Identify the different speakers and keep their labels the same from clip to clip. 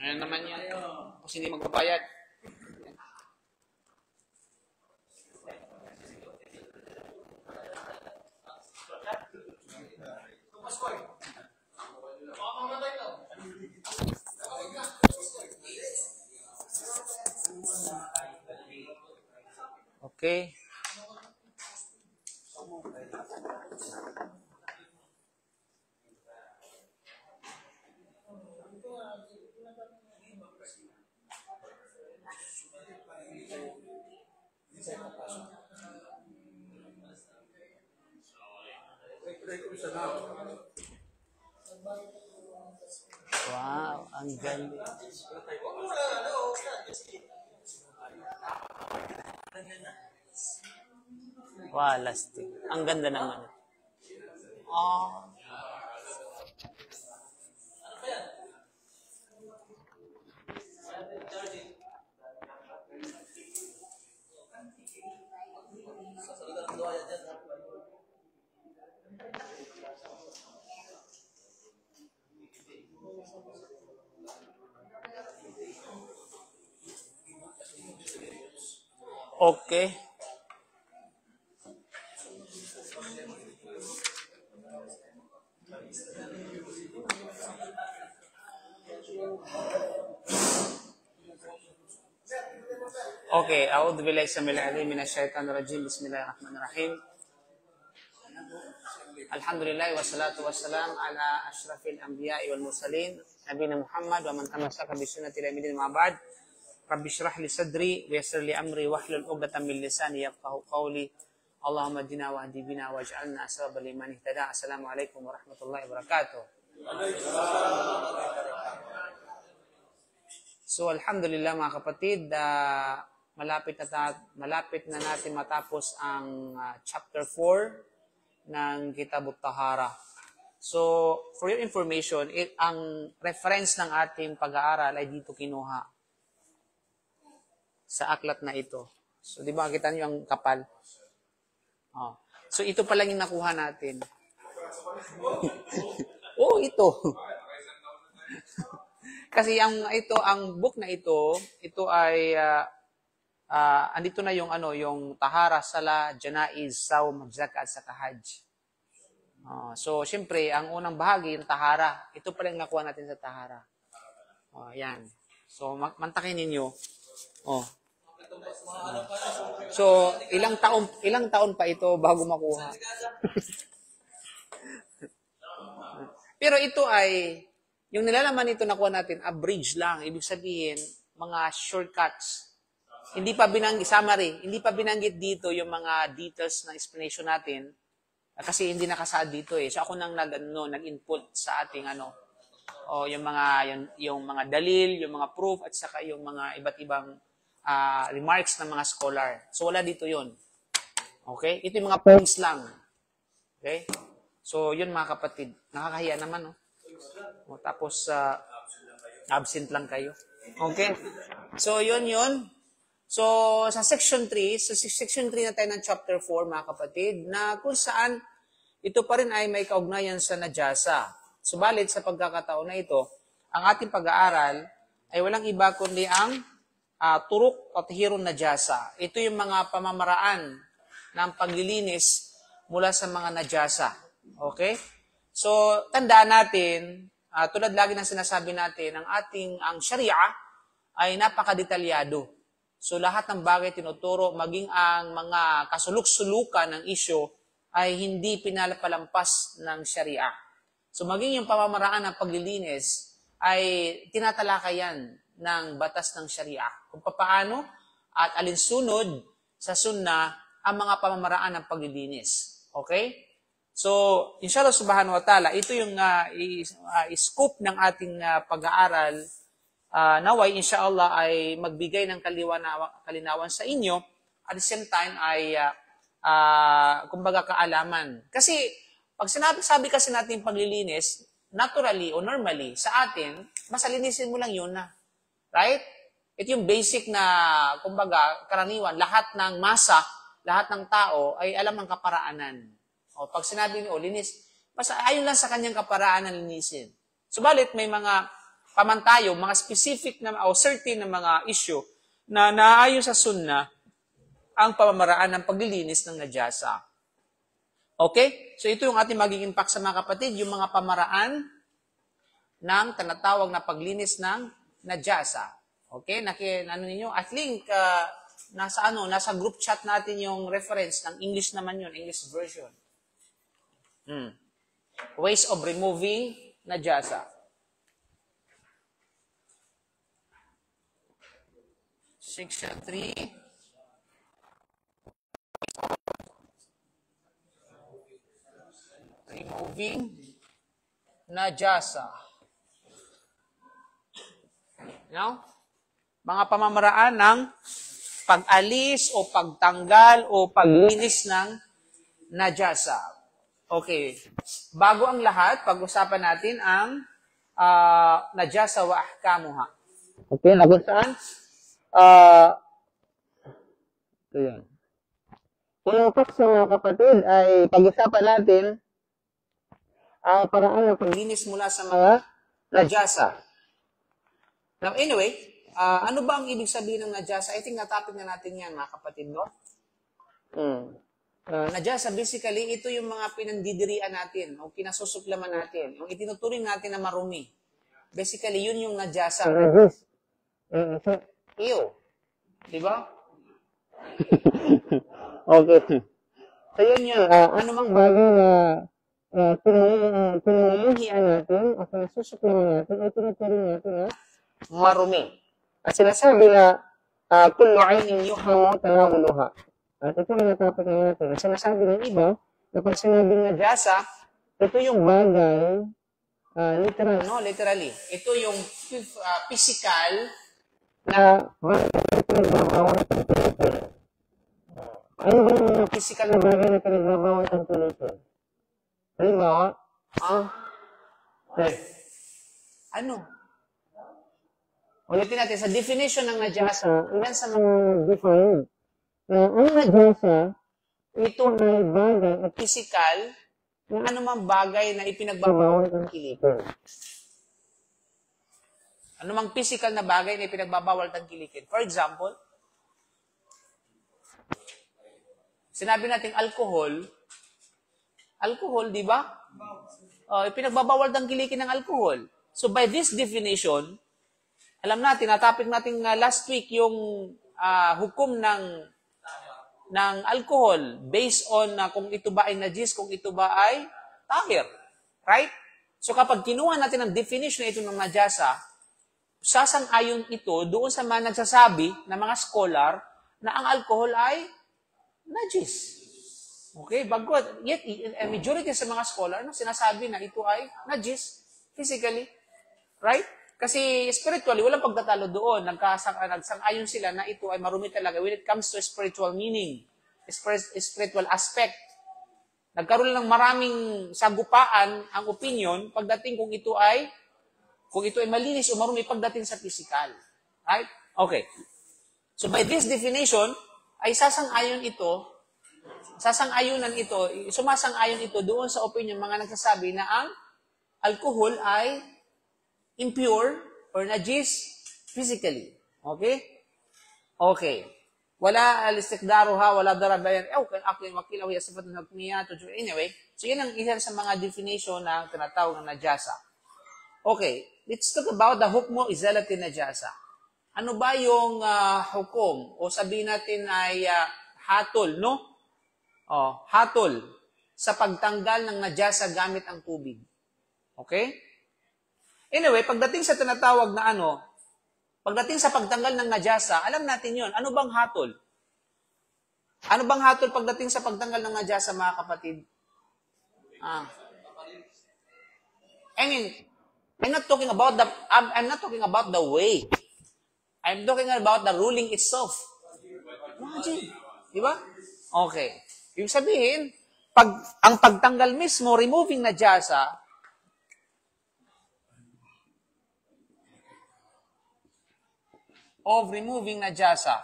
Speaker 1: Ayan naman yan. Kasi hindi magbabayad. Okay. Wow, ang galing. Wow, lasting. Ang ganda naman. Oh. Okay. Okay, a'udhu billahi samil alim minasyaitanir rajim. Bismillahirrahmanirrahim. Alhamdulillah wassalatu wassalam ala asyrafil anbiya'i wal mursalin nabiyina Muhammad wa man tamassaka bi sunnati ila yaumil ma'bad. Rabbi shrah li sadri wa yassir li amri wahlul 'uqdatam min lisani yafqahu qawli. Allahumma hdina wa hdi bina waj'alna sababal liman ihtada. Assalamualaikum warahmatullahi wabarakatuh. So alhamdulillah mga kapatid, malapit na natin matapos ang chapter 4 ng Kitab At-Tahara. So, for your information, ang reference ng ating pag-aaral ay dito kinuha sa aklat na ito. So, di ba, kita niyo ang kapal? Oh. So, ito pa lang yung nakuha natin. Oh, ito. Kasi ang book na ito ay andito na yung yung tahara, sala, janaiz, sawm, zakat sa hajj. So syempre, ang unang bahagi yung tahara. Ito pa lang nakuha natin sa tahara. Yan. So mantakin ninyo. So ilang taon pa ito bago makuha. Pero ito ay yung nilalaman nito nakuha natin, abridge lang. Ibig sabihin, mga shortcuts. Hindi pa binanggit, summary, hindi pa binanggit dito yung mga details na explanation natin kasi hindi nakasaad dito eh. So ako nang nag-input sa ating yung mga dalil, yung mga proof at saka yung mga iba't ibang remarks ng mga scholar. So wala dito 'yon. Okay? Ito yung mga points lang. Okay? So yun mga kapatid, nakakahiya naman tapos absent lang kayo. Okay? So yun. So, sa section 3 na tayo ng chapter 4, mga kapatid, na kung saan ito pa rin ay may kaugnayan sa najasa. Subalit, sa pagkakataon na ito, ang ating pag-aaral ay walang iba kundi ang turuk at hirun najasa. Ito yung mga pamamaraan ng paglilinis mula sa mga najasa. Okay? So, tandaan natin, tulad lagi ng sinasabi natin, ang Sharia ay napakadetalyado. So lahat ng bagay tinuturo, maging ang mga kasuluk-sulukan ng isyo ay hindi pinapalampas ng Sharia. So maging yung pamamaraan ng paglilinis ay tinatalakayan ng batas ng Sharia. Kung paano at alinsunod sa sunna ang mga pamamaraan ng paglilinis. Okay? So, inshallah subhanahu wa ta'ala, ito yung scope ng ating pag-aaral. Naway, inshallah, ay magbigay ng kalinawan sa inyo. At the same time, ay, kumbaga, kaalaman. Kasi, pag sabi kasi natin paglilinis, naturally o normally, sa atin, masalinisin mo lang yun na. Right? Ito yung basic na, kumbaga, karaniwan. Lahat ng masa, lahat ng tao, ay alam ng kaparaanan. O, pag sinabi niyo, linis, basta ayon lang sa kanyang kaparaanan linisin. Subalit, may mga pamantayo, mga specific na o certain na mga issue na naayon sa sunna ang pamamaraan ng paglilinis ng najasa. Okay? So ito yung ating magiging impact sa mga kapatid, yung mga pamaraan ng tinatawag na paglinis ng najasa. Okay? Ano ninyo? I think nasa group chat natin yung reference ng English naman yun, English version. Ways of removing najasa. Section 3. Removing najasa. Mga pamamaraan ng pag-alis o pagtanggal o paglinis ng najasa. Okay. Bago ang lahat, pag-usapan natin ang najasa wa ahkamuha. Okay, na kung saan? Ito yan. Kung sa mga kapatid ay pag-usapan natin ang paraan ng paglinis mula sa mga najasa. Now, anyway, ano ba ang ibig sabihin ng najasa? I think natapik na natin yan, mga kapatid, no? Najasa, basically, ito yung mga pinandidirian natin o kinasusuklaman natin. Yung itinuturing natin na marumi. Basically, yun yung najasa. Iyo. Diba? Okay. So, yun yun. Ano mang bagay na pinamumuhian natin o kinasusuklaman natin o itinuturing natin na marumi. At sinasabi na kullu aynin yuhamu tanawuluha. At ito na natapos na natin. At sinasabi ng iba na pag sinabing najasa, ito yung bagay, literally. Ito yung physical na pinagbabawal ng tulitin. Ano ba yung physical na bagay na pinagbabawal ng tulitin? Halimbawa, ano? Ulitin natin, sa definition ng najasa, ilan sa mga define na ang najasa, ito ay bagay at physical na anumang bagay na ipinagbabawal ng kilikin. Anumang physical na bagay na ipinagbabawal ng kilikin. For example, sinabi natin alcohol, di ba? Ipinagbabawal ng kilikin ng alcohol. So by this definition, alam natin, natapik natin last week yung hukom ng alcohol based on kung ito ba ay najis, kung ito ba ay tahir. Right? So kapag kinuha natin ang definition na ito ng najasa, sasang-ayon ito doon sa mga nagsasabi na mga scholar na ang alcohol ay najis. Okay? Bagod, yet a majority sa mga scholar na sinasabi na ito ay najis physically. Right? Kasi spiritually, walang pagtatalo doon. Nagsang-ayon sila na ito ay marumi talaga when it comes to spiritual meaning, spiritual aspect. Nagkaroon ng maraming sagupaan ang opinion pagdating kung ito ay malinis o marumi pagdating sa physical. Right? Okay. So by this definition, ay sumasang-ayon ito doon sa opinion mga nagsasabi na ang alcohol ay impure or najis physically. Okay? Okay. Wala al-istikdaruha, wala darabayan. Wakilaw ya sabat ng hukmiya. Anyway, so yun ang isa sa mga definition na tinatawag ng najasa. Okay, let's talk about the hukmo izalati najasa. Ano ba yung hukom? O sabihin natin ay hatol, no? Hatol sa pagtanggal ng najasa gamit ang tubig. Okay? Anyway, pagdating sa tinatawag na pagdating sa pagtanggal ng najasa, alam natin yon. Ano bang hatol? Ano bang hatol pagdating sa pagtanggal ng najasa, mga kapatid? I mean, I'm not talking about the way. I'm talking about the ruling itself. Imagine. Di ba? Okay. Ibig sabihin, ang pagtanggal mismo, removing najasa, of removing najasa.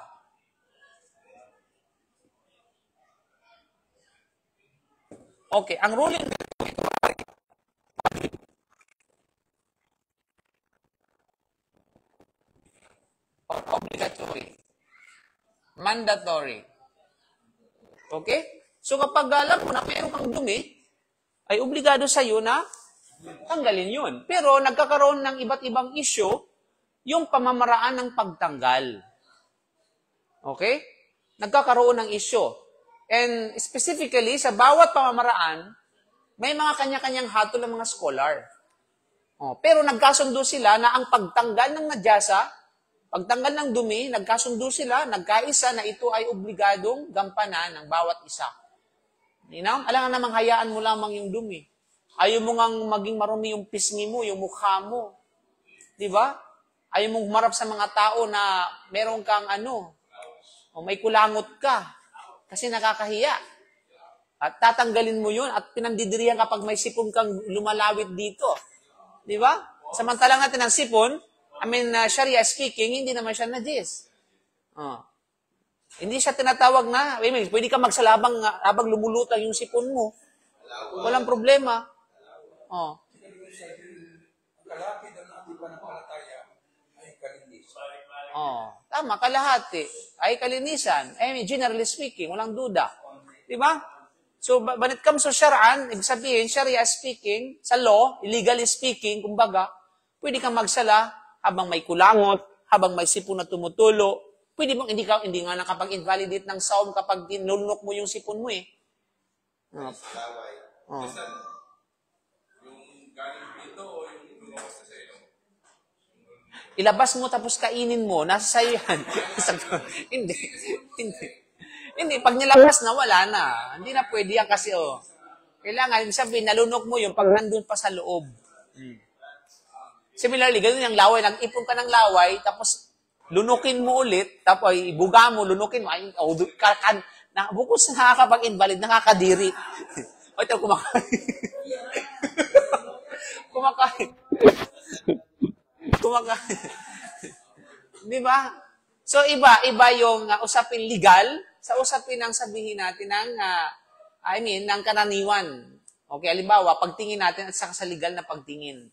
Speaker 1: Okay, ang ruling Mandatory. Okay? So kapag alam mo na meron kang dumi, ay obligado sa iyo na tanggalin yun. Pero nagkakaroon ng iba't ibang issue yung pamamaraan ng pagtanggal. Okay? Nagkakaroon ng issue. And specifically, sa bawat pamamaraan, may mga kanya-kanyang hatol ng mga scholar. Pero nagkasundo sila na ang pagtanggal ng najasa, pagtanggal ng dumi, nagkasundo sila, nagkaisa na ito ay obligadong gampanan ng bawat isa. Alam nga namang hayaan mo lamang yung dumi. Ayaw mo ngang maging marumi yung pisngi mo, yung mukha mo. Di ba? Ayaw mong humarap sa mga tao na meron kang o may kulangot ka. Kasi nakakahiya. At tatanggalin mo yun at pinandidirihan kapag may sipon kang lumalawit dito. Di ba? Samantalang natin ang sipon, Sharia speaking, hindi naman siya najis. Hindi siya tinatawag na, pwede ka magsalabang habang lumulutang yung sipon mo. Walang problema.
Speaker 2: Kalahati daw ng ating pananampalataya ay kalinisan.
Speaker 1: Tama, kalahati ay kalinisan. Generally speaking, walang duda. Di ba? So, when it comes to Shar'an, ibig sabihin, Sharia speaking, sa law, illegally speaking, kumbaga, pwede kang magsala habang may kulangot, habang may sipon na tumutulo. Pwede mong, hindi nga nakapag-invalidate ng saum kapag nilunok mo yung sipon mo eh.
Speaker 2: Laway. Yung galing dito o yung lumabas na sa iyo?
Speaker 1: Ilabas mo tapos kainin mo, nasa sayo yan. Hindi. Hindi, pag nilabas na, wala na. Hindi na pwede yan kasi, kailangan, sabihin, nalunok mo yung pag nandun pa sa loob. Similarly, ganun yung laway. Nag-ipon ka ng laway, tapos lunukin mo ulit, tapos ibuga mo, lunukin mo, bukod sa nakakapag-invalid, nakakadiri. O ito, kumakain. Kumakain. Di ba? So, iba yung usapin legal, sa usapin ng sabihin natin ng karaniwan. Okay, halimbawa, pagtingin natin at saka sa legal na pagtingin.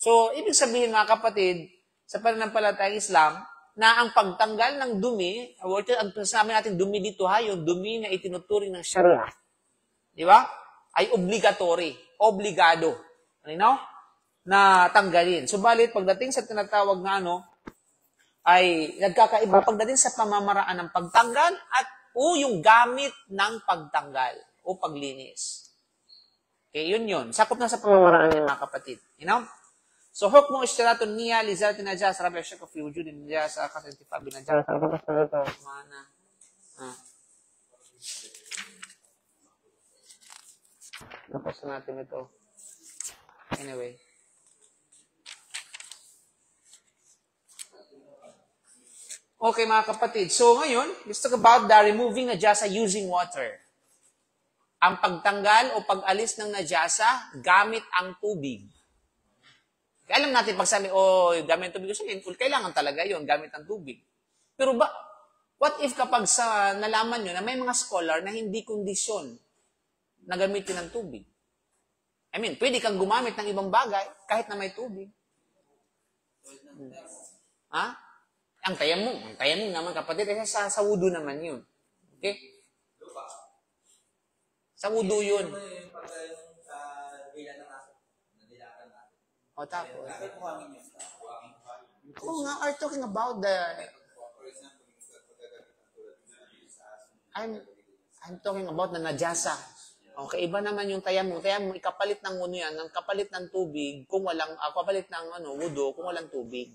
Speaker 1: So, ibig sabihin mga kapatid, sa pananampalatayang Islam, na ang pagtanggal ng dumi, ang sabi natin dumi dito yung dumi na itinuturing ng Sharia. Di ba? Ay obligatory. Obligado. Na tanggalin. Subalit, pagdating sa tinatawag na ay nagkakaiba pagdating sa pamamaraan ng pagtanggal at yung gamit ng pagtanggal o paglinis. Okay, yun. Sakop na sa pamamaraan ng mga kapatid. So, hukmo ishtiratun niya, lizatin na dyan, sarap yung fi wujudin na dyan, sa kasantifabi na dyan. Mana. Tapos natin ito. Anyway. Okay, mga kapatid. So, ngayon, let's talk about the removing najasa using water. Ang pagtanggal o pag-alis ng najasa gamit ang tubig. Kaya alam natin, pag sabi, gamit ang tubig, kailangan talaga yon gamit ang tubig. Pero what if kapag nalaman nyo na may mga scholar na hindi kondisyon na gamitin ng tubig? Pwede kang gumamit ng ibang bagay kahit na may tubig. Ang tayamum naman kapatid, kasi sa wudu naman yun. Okay? Sa wudu yun. Tapos. Are talking about I'm talking about the najasa. Okay, iba naman yung tayamum. Tayamum, ikapalit ng yan, ng kapalit ng tubig, kung walang, kapalit ng wudu, kung walang tubig.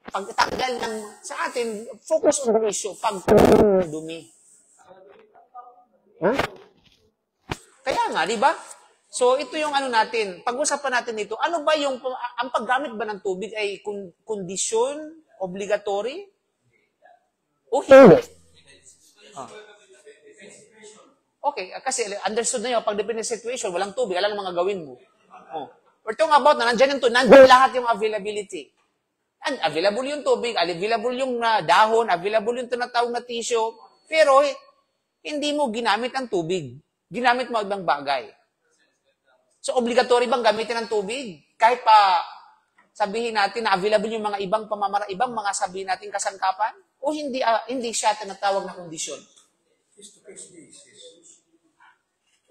Speaker 1: Pagtanggal ng, sa atin, focus on the issue, pagtanggal ng dumi. Kaya nga, di ba? So, ito yung natin. Pag-usapan natin ito, ano ba yung, ang paggamit ba ng tubig ay kondisyon, obligatory? O hindi? Okay, kasi understood na yun, pag depende sa situation, walang tubig, alam mga gawin mo. We're talking about na nandiyan lahat yung availability. And available yung tubig, available yung dahon, available yung tinatawag na tissue, pero hindi mo ginamit ang tubig. Ginamit mo ibang bagay. So, obligatory bang gamitin ang tubig? Kahit pa sabihin natin na available yung mga ibang mga sabihin natin kasangkapan? o hindi hindi siya tinatawag na kondisyon?
Speaker 2: Face-to-face basis.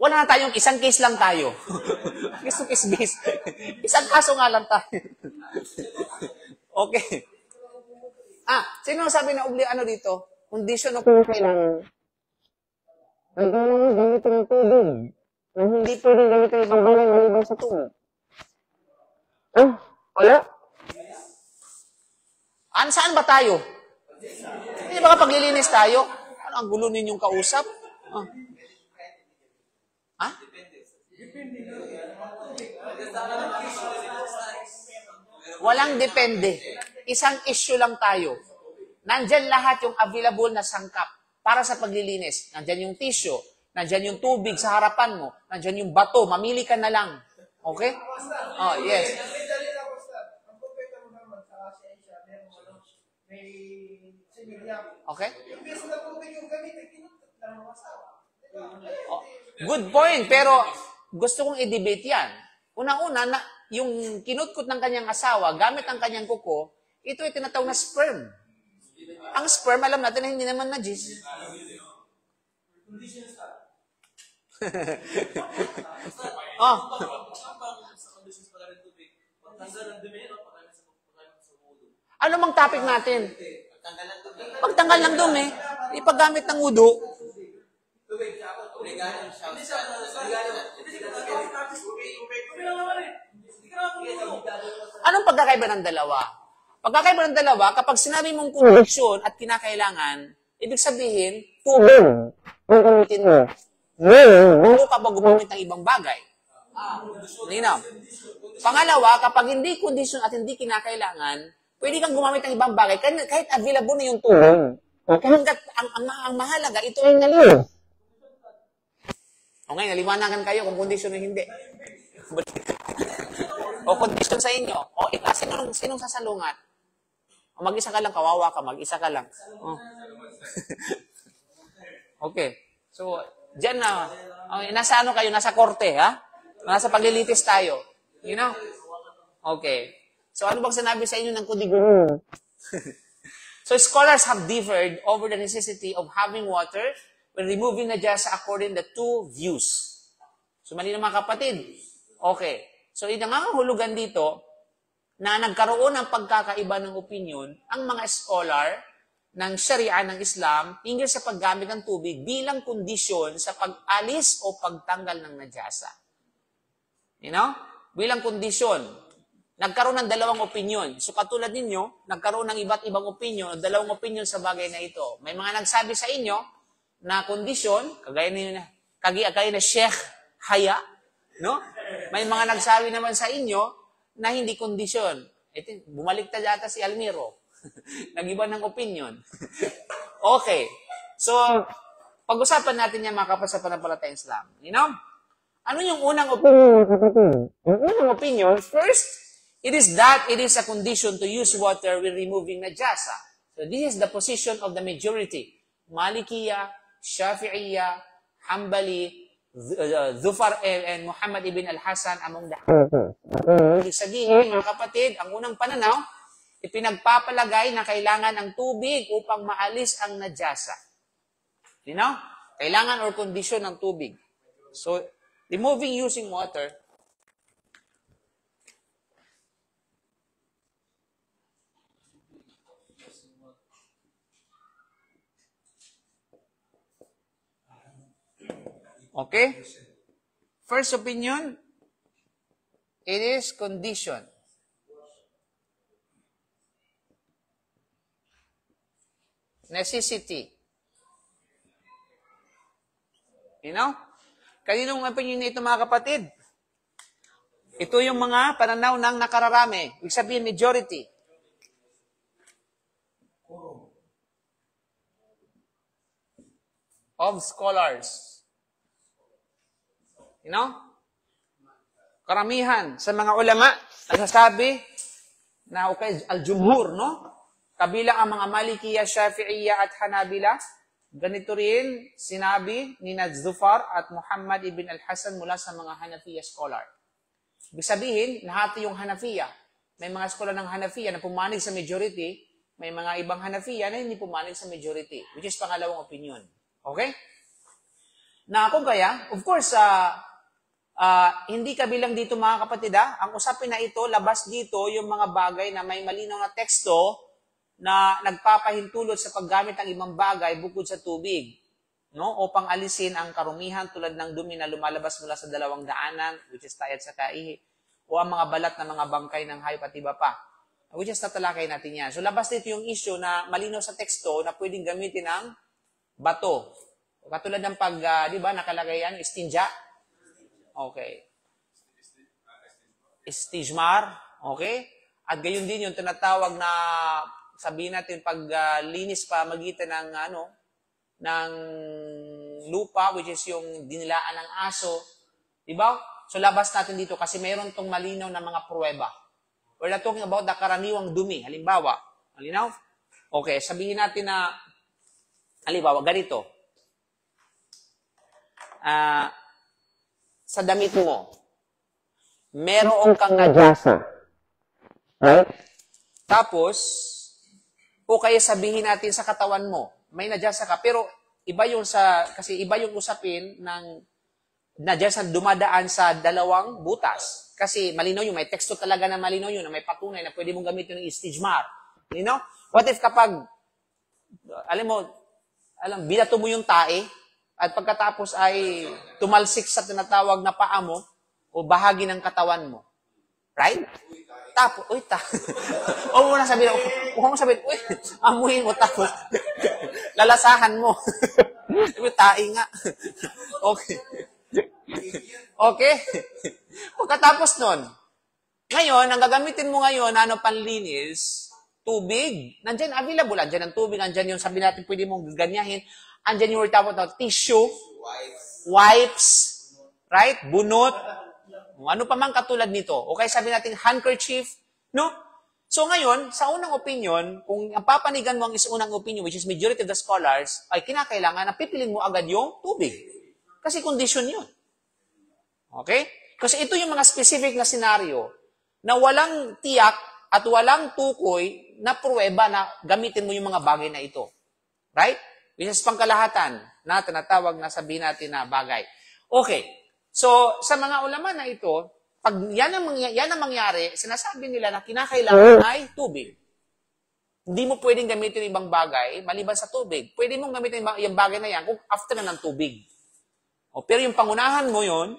Speaker 1: Wala na tayong isang case lang tayo. Case-to-case base. Isang kaso nga lang tayo. Okay. Sino sabi na dito? Kondisyon o kung kailangan? Ang kailangan gamitin ng tubig. Na hindi pwedeng gamitin ng ibang bagay maliban sa tubig. Wala? Saan ba tayo? Hindi ba paglilinis tayo? Ano ang gulo ninyong kausap? Walang depende. Isang issue lang tayo. Nandyan lahat yung available na sangkap para sa paglilinis. Nandyan yung tissue, nandyan yung tubig sa harapan mo, nandyan yung bato, mamili ka na lang. Okay? Yes. Okay? Good point, pero gusto kong i-debate yan. Unang-una, yung kinutkot ng kanyang asawa, gamit ang kanyang kuko, ito ay tinatawag na sperm. Ang sperm, alam natin na hindi naman najis. Ano mang topic natin? Pagtanggal ng dumi, ipaggamit ng wudu. Anong pagkakaiba ng dalawa? Pagkakaiba ng dalawa, kapag sinabi mong kondisyon at kinakailangan, ibig sabihin, tubig ang gamitin mo. Bago ka ba gumamit ng ibang bagay? Linaw. Pangalawa, kapag hindi kondisyon at hindi kinakailangan, pwede kang gumamit ng ibang bagay kahit available na yung tubig. Hanggat ang mahalaga, ito ay naliw. Okay, naliwanagan kayo kung kondisyon o hindi. O kondisyon sa inyo. O sinong sasalungat? O mag-isa ka lang, kawawa ka, mag-isa ka lang. Okay. So, dyan na, nasa ano kayo? Nasa korte, ha? Nasa paglilitis tayo. You know? Okay. So, ano bang sinabi sa inyo ng kudigo? So, scholars have differed over the necessity of having water when removing najasa according to two views. So, mali na mga kapatid. Okay. So, nangangahulugan dito na nagkaroon ng pagkakaiba ng opinion ang mga scholar ng Sharia ng Islam hinggil sa paggamit ng tubig bilang kondisyon sa pag-alis o pagtanggal ng najasa. You know? Bilang kondisyon. Nagkaroon ng dalawang opinion. So katulad ninyo, nagkaroon ng iba't ibang opinion o dalawang opinion sa bagay na ito. May mga nagsabi sa inyo na kondisyon, kagaya na Sheikh Haya, no? May mga nagsabi naman sa inyo na hindi kondisyon. Bumaliktad yata si Almiro. Nag-iba ng opinion. Okay. So, pag-usapan natin yan mga kapatid sa pananampalatayang Islam. You know? Ano yung unang opinion? Yung unang opinion, first, it is a condition to use water when removing najasa. So, this is the position of the majority. Malikiya, Shafi'iyya, Hanbali, Zufar and Muhammad ibn al-Hasan among the Ibig sabihin, mga kapatid, ang unang pananaw, ipinagpapalagay na kailangan ng tubig upang maalis ang najasa. You know? Kailangan or kondisyon ng tubig. So, removing using water, okay? First opinion, it is condition. Necessity. You know? Kaninong opinion nito mga kapatid? Ito yung mga pananaw ng nakararami. Ibig sabihin, majority. Of scholars. You know? Karamihan sa mga ulama, nagsasabi na okay, al-jumhur, no? Kabilang ang mga Malikiya, Shafi'iyya at Hanabila. Ganito rin sinabi ni Zufar at Muhammad ibn al-Hasan mula sa mga Hanafiya scholar. Ibig sabihin, lahat yung Hanafiya. May mga scholar ng Hanafiya na pumanig sa majority May mga ibang Hanafiya na hindi pumanig sa majority, which is pangalawang opinion. Okay? Na kung kaya, of course, hindi kabilang dito mga kapatid, ang usapin na ito, labas dito yung mga bagay na may malinaw na teksto na nagpapahintulot sa paggamit ng ibang bagay bukod sa tubig. No? Upang alisin ang karumihan tulad ng dumi na lumalabas mula sa dalawang daanan, which is tayo at sa kaihi, o ang mga balat ng mga bangkay ng hayop at iba pa. Which is tatalakay natin yan. So labas dito yung issue na malinaw sa teksto na pwedeng gamitin ng bato. Katulad ng di ba, nakalagay yan, istinja. Okay. Istijmar. Okay. At gayon din yung tinatawag na, sabihin natin, paglinis pa magitan ng, ng lupa, which is yung dinilaan ng aso. Diba? So labas natin dito kasi mayroon tong malinaw na mga pruweba. We're not talking about the karaniwang dumi. Halimbawa, malinaw? Okay, sabihin natin na, halimbawa, ganito. Sa damit mo, meron kang najasa. Right? Tapos, o kaya sabihin natin sa katawan mo, may najasa ka, pero iba yung kasi iba yung usapin ng najasa dumadaan sa dalawang butas. Kasi malinaw yun, may teksto talaga na malinaw yun, na may patunay na pwede mong gamitin ng istijmar. You know? What if kapag, binato mo yung tae, at pagkatapos ay tumalsik sa tinatawag na paa mo, o bahagi ng katawan mo. Right? Tapos, huwag mo na sabihin, amuhin mo, tapos, lalasahan mo. Tae nga. Okay. Okay? Pagkatapos nun, ngayon, ang gagamitin mo ngayon, panlinis, tubig, nandyan, available, nandyan ang tubig, nandyan yung sabi natin, pwede mong ganyahin, andyan yung tapos na tissue, wipes, right? Bunot, ano pa man katulad nito. Okay, sabi natin handkerchief, no? So ngayon, sa unang opinion, kung ang papanigan mo ang unang opinion, which is majority of the scholars, ay kinakailangan na pipilin mo agad yung tubig. Kasi condition yun. Okay? Kasi ito yung mga specific na senaryo na walang tiyak at walang tukoy na pruweba na gamitin mo yung mga bagay na ito. Right? Which is pangkalahatan na tinatawag na sabihin natin na bagay. Okay. So, sa mga ulama na ito, pag yan ang mangyari, sinasabi nila na kinakailangan ay tubig. Hindi mo pwedeng gamitin ibang bagay maliban sa tubig. Pwede mong gamitin yung bagay na yan kung after na ng tubig. Pero yung pangunahan mo yung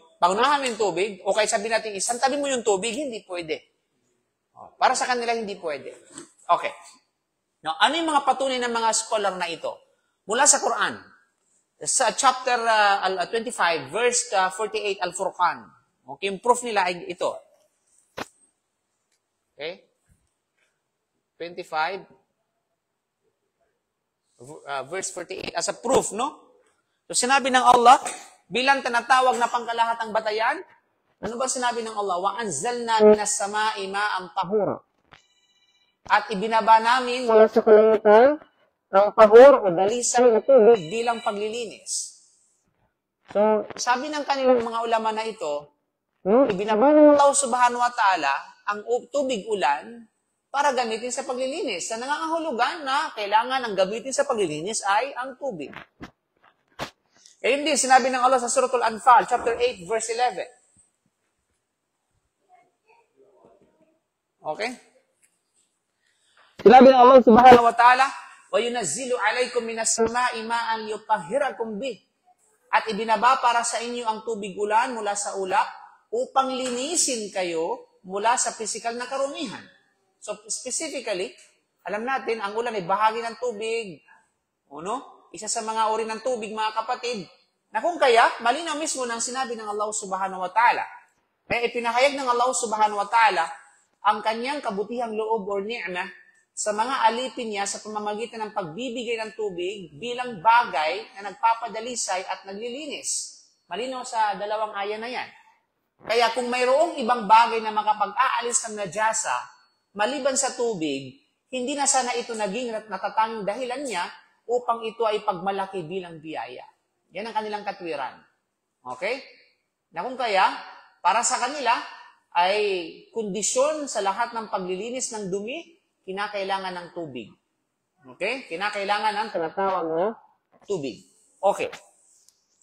Speaker 1: tubig, o kaya sabihin natin, isantabi mo yung tubig, hindi pwede. Para sa kanila, hindi pwede. Okay. Now, ano yung mga patunay ng mga scholar na ito? Mula sa Quran, sa chapter 25, verse 48, Al-Furqan. Okay, yung proof nila ay ito. Okay? 25, verse 48, as a proof, no? So, sinabi ng Allah, bilang tinatawag na pangkalahatang batayan, ano ba sinabi ng Allah? وَأَنزَلْنَا مِنَ السَّمَاءِ مَاءً طَهُورًا. At ibinaba namin mula sa kalangitang ang tahur o dalisay na tubig bilang paglilinis. So, sabi ng kanilang mga ulama na ito, ibinaba ng Allah subhanahu wa ta'ala ang tubig ulan para gamitin sa paglilinis. Sa nangangahulugan na kailangan ang gamitin sa paglilinis ay ang tubig. Kaya hindi, sinabi ng Allah sa Suratul Anfal, chapter 8, verse 11. Okay? Sinabi ng Allah subhanahu wa ta'ala, وَيُنَزِّلُ عَلَيْكُمْ مِنَ السَّمَاءِ مَاءً لِيُطَهِّرَكُمْ بِهِ. At ibinaba para sa inyo ang tubig ulan mula sa ulap upang linisin kayo mula sa physical na karumihan. So specifically, alam natin, ang ulan ay bahagi ng tubig. Isa sa mga uri ng tubig, mga kapatid, na kung kaya, malinaw mismo ng sinabi ng Allah subhanahu wa ta'ala. Kaya ipinahayag ng Allah subhanahu wa ta'ala ang kanyang kabutihang loob o ni'mah sa mga alipin niya sa pamamagitan ng pagbibigay ng tubig bilang bagay na nagpapadalisay at naglilinis. Malinaw sa dalawang aya na yan. Kaya kung mayroong ibang bagay na makapag-aalis ng najasa, maliban sa tubig, hindi na sana ito naging natatanging dahilan niya upang ito ay pagmalaki bilang biyaya. Yan ang kanilang katwiran. Okay? Na kung kaya, para sa kanila, ay kondisyon sa lahat ng paglilinis ng dumi, kinakailangan ng tubig. Okay? Kinakailangan ng tinatawag na tubig. Okay.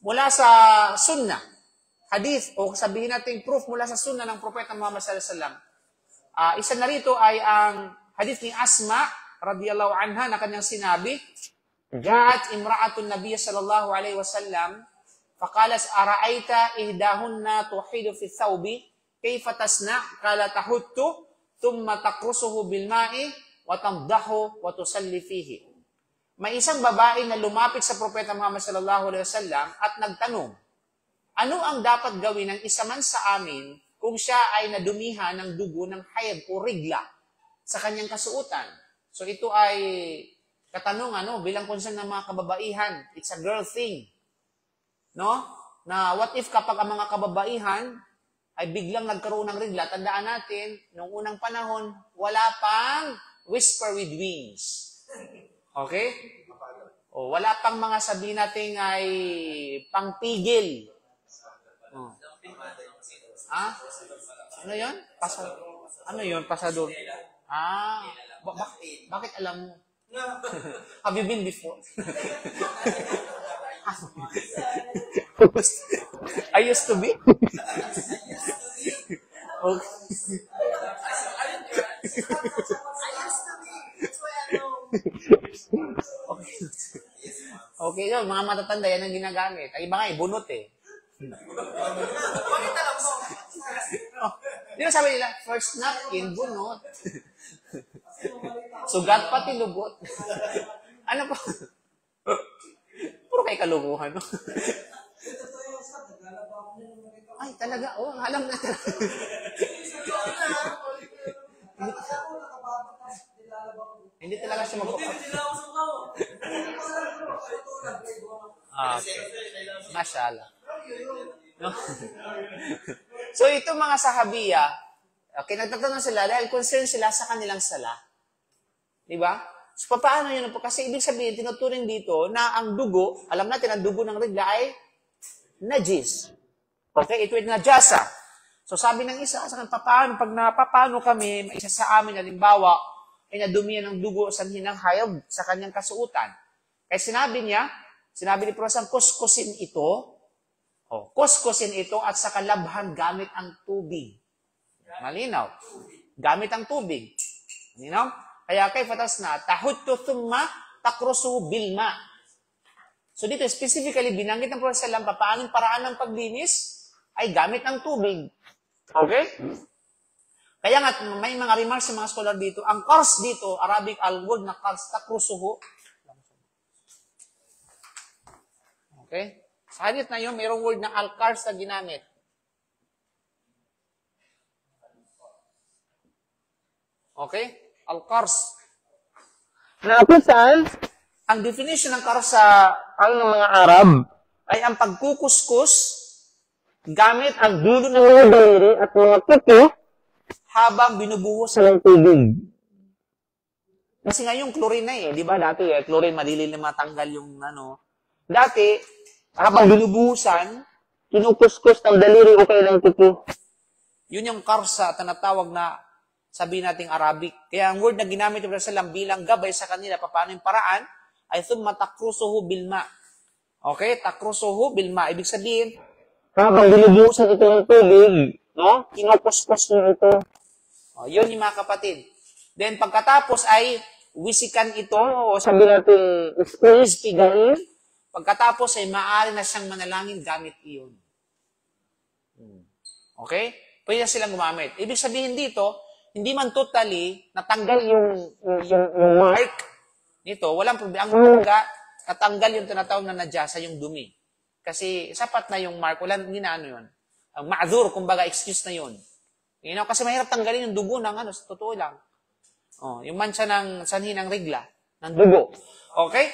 Speaker 1: Mula sa sunnah, hadith, o sabihin natin proof mula sa sunnah ng Propeta Muhammad sallallahu alaihi wasallam. Isa na rito ay ang hadith ni Asma radhiyallahu anha na kanyang sinabi, Ja'at imra'atun Nabiy sallallahu alaihi wasallam faqalat ara'aita ihdahunna tuhidu fi thawbi kayfa tasna qala tahuttu thumma taqrusuhu bil ma'i wa tamdahu wa tusalli fihi. May isang babae na lumapit sa Propeta Muhammad sallallahu alaihi wasallam at nagtanong, ano ang dapat gawin ng isa man sa amin kung siya ay nadumihan ng dugo ng hayd o rigla sa kanyang kasuotan? So ito ay katanungan bilang concern ng mga kababaihan. It's a girl thing. No? Na what if kapag ang mga kababaihan ay biglang nagkaroon ng rigla, tandaan natin, noong unang panahon, wala pang whisper with wings. Okay? O, wala pang mga sabihin natin ay pangpigil. Oh. Ano yun? Ano yun? Pasador. Bakit alam mo? Have you been before? I used to be? Okay. Okay yun, mga matatanda yan ang ginagamit. Ang iba nga, bunot eh.
Speaker 3: Bakit alam mo?
Speaker 1: Di ba sabi nila, first napkin, bunot. Sugat pati lubot. Ano pa? Puro kayo kalunguhan, no? Ay, talaga, alam na talaga. Hindi talaga siya Mashallah. No? So, ito mga sahabiya, nagtatanong sila dahil concerned sila sa kanilang sala. Di ba? So, paano yun? Kasi ibig sabihin, tinuturing dito na ang dugo, alam natin, ang dugo ng rigla ay najis. Okay? Ito ay najasa. So, sabi ng isa, paano kami, isa sa amin, halimbawa, ay nadumihan ng dugo sa hinang hayag sa kanyang kasuutan. Kaya sinabi ni Prosan, kuskusin ito, kuskusin ito at sa kalabhan gamit ang tubig. Malinaw. Gamit ang tubig. Malinaw? Kaya kay fatas na, tahuttu thumma takrusu bilma. So dito, specifically, binanggit ng Prophet sallam, paanong paraan ng paglinis ay gamit ng tubig. Okay? Kaya nga, may mga remarks sa mga scholar dito. Ang kars dito, Arabic al-word na kars, takrusuhu. Okay? Sa hadith na yun, mayroong word na al-kars na ginamit. Okay? Al-kars. Na kung saan, ang definition ng kars sa ng mga Arab ay ang pagkukuskus gamit ang dulo ng mga daliri at mga kuko habang binubuhos ng tubig. Kasi ngayon, chlorine na di ba? Dati, chlorine, madili na matanggal yung Dati, habang binubuhusan, kinukuskus ng daliri o kaya ng kuko. Yun yung karsa, tinatawag na sabihin nating Arabic. Kaya ang word na ginamit ng Rasulullah bilang gabay sa kanila, paano yung paraan, ay thumma takrusuhu bilma. Okay? Takrusuhu bilma. Ibig sabihin, habang binubuhusan ito ng tubig, kinukuskus nyo ito. Yun yung mga kapatid. Then, pagkatapos ay wisikan ito, o sabi natin, squeeze, pigain. Pagkatapos ay maaari na siyang manalangin gamit iyon. Okay? Pwede na silang gumamit. Ibig sabihin dito, hindi man totally natanggal yung mark nito. Walang problema. Ang mga natanggal yung tinatawag na najasa, yung dumi. Kasi sapat na yung mark. Walang ginano yun. Ma'adhur, kumbaga, excuse na yun. Kasi mahirap tanggalin yung dugo ng sa totoo lang. Yung mancha ng sanhi ng rigla, ng dugo. Okay?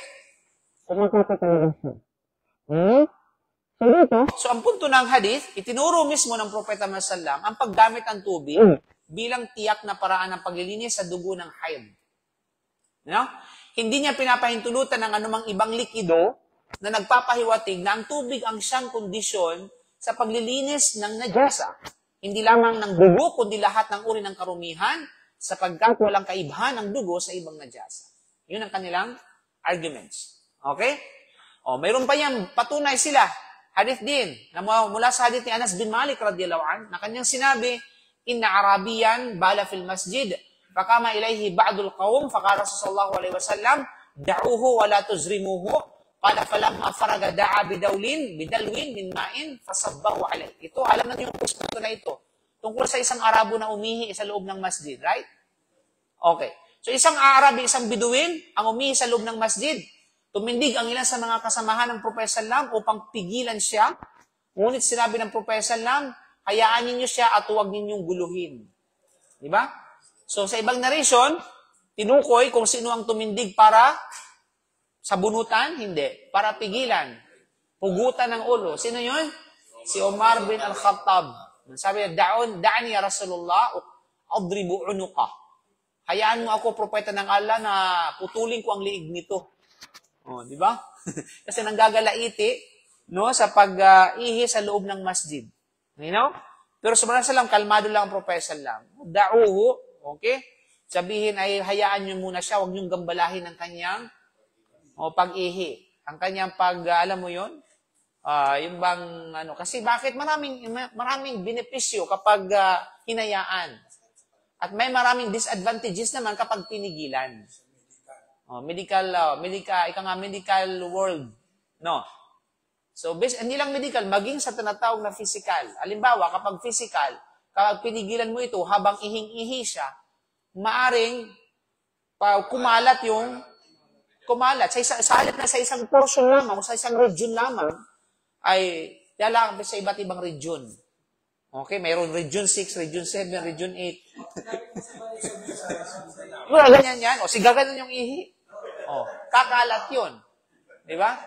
Speaker 1: So, ang punto ng hadith, itinuro mismo ng Propeta Muhammad sallam ang paggamit ng tubig bilang tiyak na paraan ng paglilinis sa dugo ng hayd. Hindi niya pinapahintulutan ng anumang ibang likido na nagpapahiwatig na ang tubig ang siyang kondisyon sa paglilinis ng najasa. Hindi lamang ng dugo, kundi lahat ng uri ng karumihan sapagkat walang kaibahan ng dugo sa ibang najasa. Yun ang kanilang arguments. Okay? O, mayroon pa yan, patunay sila. Hadith din, na mula sa hadith ni Anas bin Malik radiyallahu an, na kanyang sinabi, Inna Arabiyan bala fil masjid, fakama ilayhi ba'dul qawm, faqala sallallahu alaihi wasallam, da'uhu wa la tuzrimuhu, qala falamma faraga da'a bidalwin min ma'in, fasabbahu alayh. Ito, alam natin yung punto na ito. Tungkol sa isang Arabo na umihi sa loob ng masjid, right? Okay. So isang Arabi, isang Biduin, ang umihi sa loob ng masjid, tumindig ang ilan sa mga kasamahan ng Propeta Sallam upang pigilan siya. Ngunit sinabi ng Propeta Sallam, hayaan ninyo siya at huwag ninyong guluhin. Di ba? So sa ibang narration, tinukoy kung sino ang tumindig para sa bunutan, hindi. Para pigilan. Pugutan ng ulo. Sino yun? Si Omar bin Al-Khattab. Sabi niya, da'ani ya Rasulullah, adribu unuqa. Hayaan mo ako, propeta ng Allah, na putulin ko ang liig nito. Oh, di ba? Kasi nanggagalaiti, no, sa pag-ihi sa loob ng masjid. You know? Pero subhanahu sallam, kalmado lang ang propeta sallam. Da'uhu, okay? Sabihin ay hayaan niyo muna siya, huwag niyong gambalahin ang kanyang pag-ihi. Ang kanyang alam mo 'yon? Yung bang kasi bakit maraming benepisyo kapag hinayaan. At may maraming disadvantages naman kapag pinigilan. Medical world, no. So, hindi lang medical, maging sa tinatawag na physical. Halimbawa, kapag physical, kapag pinigilan mo ito habang ihing-ihi siya, maaring kumalat sa halip na sa isang portion lamang o sa isang region lamang ay dala sa iba't ibang region. Okay, mayroon region 6, region 7, region 8. Wala ganyan yan. O, sigagan yung ihi. O, kakalat yun. Di ba?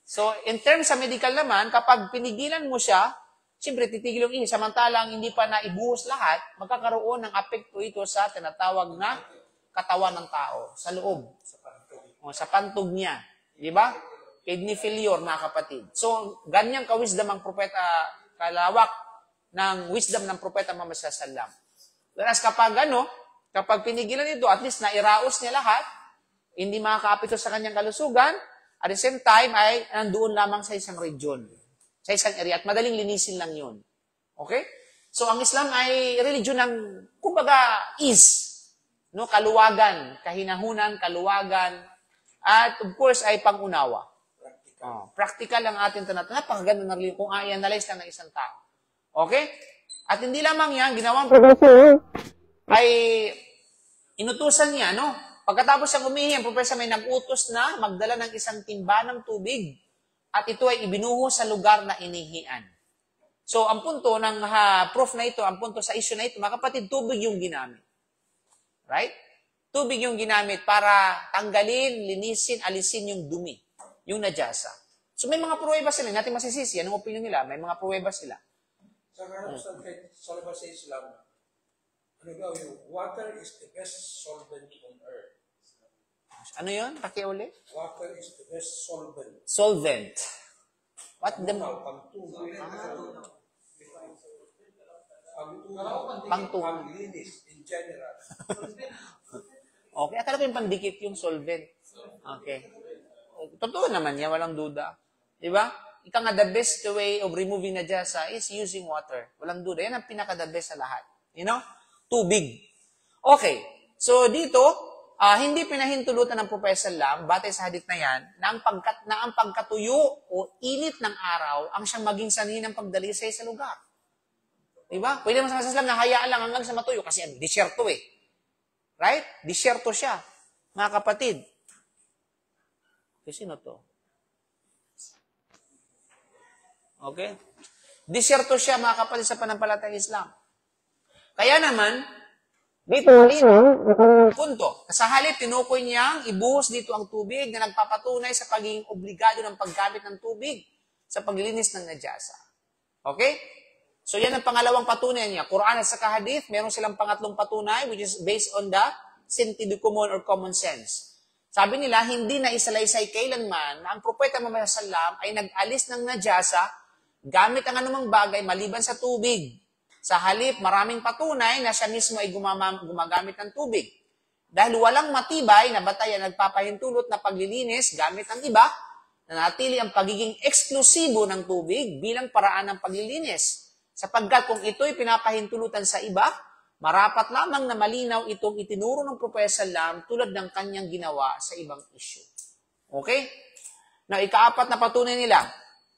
Speaker 1: So, in terms sa medical naman, kapag pinigilan mo siya, siyempre titigil yung ihi. Samantalang hindi pa naibuhos lahat, magkakaroon ng apekto ito sa tinatawag na katawan ng tao, sa loob. O, sa pantog niya. Di ba? Kidney failure, mga kapatid. So, ganyang ka-wisdom ang propeta, kalawak ng wisdom ng propeta Muhammad sallallahu alaihi wasallam. Whereas kapag pinigilan ito, at least nairaos niya lahat, hindi makakaapekto sa kanyang kalusugan, at the same time ay nandoon lamang sa isang region, sa isang area, at madaling linisin lang yun. Okay? So, ang Islam ay religion ng, kumbaga, ease, no? Kaluwagan, kahinahunan, kaluwagan, at of course ay pangunawa. Practical ang ating tanatan. Napakaganda na rin kung i-analyze lang ng isang tao. Okay? At hindi lamang yan, ginawang progresyon ay inutusan niya, no? Pagkatapos siyang umihi, ang propesa may nag-utos na magdala ng isang timba ng tubig at ito ay ibinuho sa lugar na inihian. So, ang punto ng proof na ito, ang punto sa issue na ito, mga kapatid, tubig yung ginamit. Right? Tubig yung ginamit para tanggalin, linisin, alisin yung dumi, yung najasa. So, may mga pruweba sila, natin masisisi. Anong opinion nila? May mga pruweba sila.
Speaker 2: Sa labas sa Islam, water is the best solvent on earth.
Speaker 1: Ano yun? Pakiuli?
Speaker 2: Water is the best solvent.
Speaker 1: Solvent. What the...
Speaker 2: Panglinis in general.
Speaker 1: Okay, akala ko yung pandikit yung solvent. Okay. Totoo naman yan, walang duda. Diba? Ika nga, the best way of removing najasa is using water. Walang duda. Yan ang pinaka-the best sa lahat. You know? Tubig. Okay. So, dito, hindi pinahintulutan ng Propeta Sallam, batay sa hadith na yan, na ang pagkatuyo o init ng araw ang siyang maging sanhi ng pagdalisay sa lugar. Diba? Pwede naman sa Sallam na hayaan lang hanggang sa matuyo kasi disyerto eh. Right? Disyerto siya. Mga kapatid. Sino to? Okay? Disyerto siya, mga kapatid, sa panampalatayang Islam. Kaya naman, dito punto. Sa halip, tinukoy niyang ibuhos dito ang tubig na nagpapatunay sa pagiging obligado ng paggamit ng tubig sa paglilinis ng najasa. Okay? So, yan ang pangalawang patunay niya. Quran at saka hadith, meron silang pangatlong patunay which is based on the sentido común or common sense. Sabi nila, hindi na isalaysay kailanman na ang propeta Muhammad sallam ay nag-alis ng najasa gamit ang anumang bagay maliban sa tubig. Sa halip, maraming patunay na siya mismo ay gumagamit ng tubig. dahil walang matibay na batayan nagpapahintulot na paglilinis gamit ang iba, nanatili ang pagiging eksklusibo ng tubig bilang paraan ng paglilinis. Sapagkat kung ito'y pinapahintulutan sa iba, marapat lamang na malinaw itong itinuro ng Propeta Salam tulad ng kanyang ginawa sa ibang issue. Okay? Now, ikaapat na patunay nila,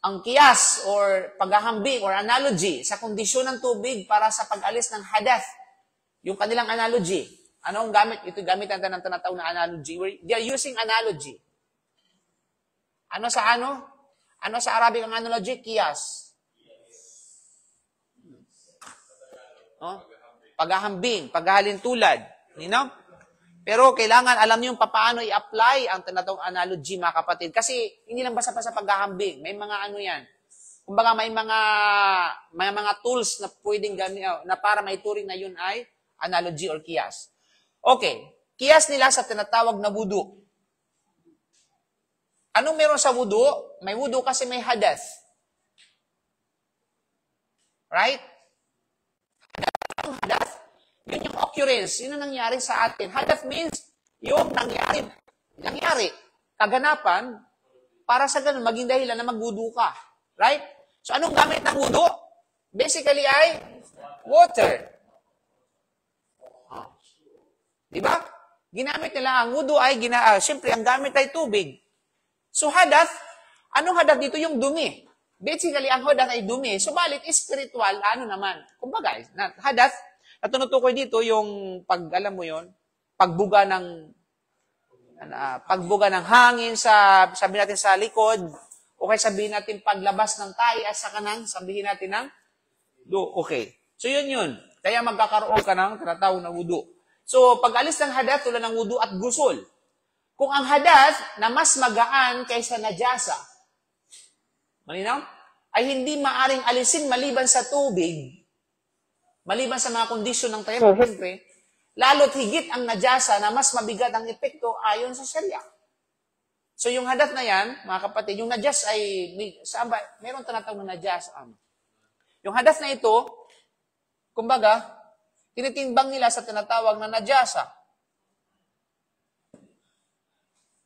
Speaker 1: ang kiyas or paghahambing or analogy sa kondisyon ng tubig para sa pag-alis ng hadath. Yung kanilang analogy. Ano ang gamit? Ito gamit natin ng tinatawag na analogy. They are using analogy. Ano sa ano? Ano sa Arabic ang analogy? Kiyas. Oh? Paghahambing, paghahalintulad. You know? Pero kailangan alam niyo paano i-apply ang tinatawag analogy, mga kapatid. Kasi hindi lang basta-basta paghahambing. May mga ano yan. Kumbaga may mga tools na pwedeng na para maituring na yun ay analogy or kiyas. Okay. Kiyas nila sa tinatawag na wudu. Anong meron sa wudu? May wudu kasi may hadath. Right? Hadath, yun yung occurrence. Yun ang nangyari sa atin. Hadath means yung nangyari. Kaganapan, para sa ganun, maging dahilan na magwudu ka. Right? So, anong gamit ng wudu? Basically ay water. Diba? Ginamit nila ang wudu ay, siyempre, ang gamit ay tubig. So, hadath, anong hadath dito? Yung dumi. Basically, ang hadath ay dumi. Subalit, spiritual, ano naman? Kumbaga, hadath, at tinutukoy dito yung, alam mo yon, pagbuga ng hangin sa, sabihin natin sa likod, o kaya sabihin natin paglabas ng tayo at sa kanang, sabihin natin ng okay. So, yun. Kaya magkakaroon ka ng tinatawag na wudu. So, pag-alis ng hadath, tulad ng wudu at gusul. Kung ang hadath na mas magaan kaysa najasa, malinaw, ay hindi maaring alisin maliban sa tubig, maliban sa mga kondisyon ng tayo, siyempre, lalo't higit ang najasa na mas mabigat ang epekto ayon sa Sharia. So, yung hadath na yan, mga kapatid, yung najas ay, meron tinatawag na najas. Yung hadath na ito, kumbaga, tinitimbang nila sa tinatawag na najasa.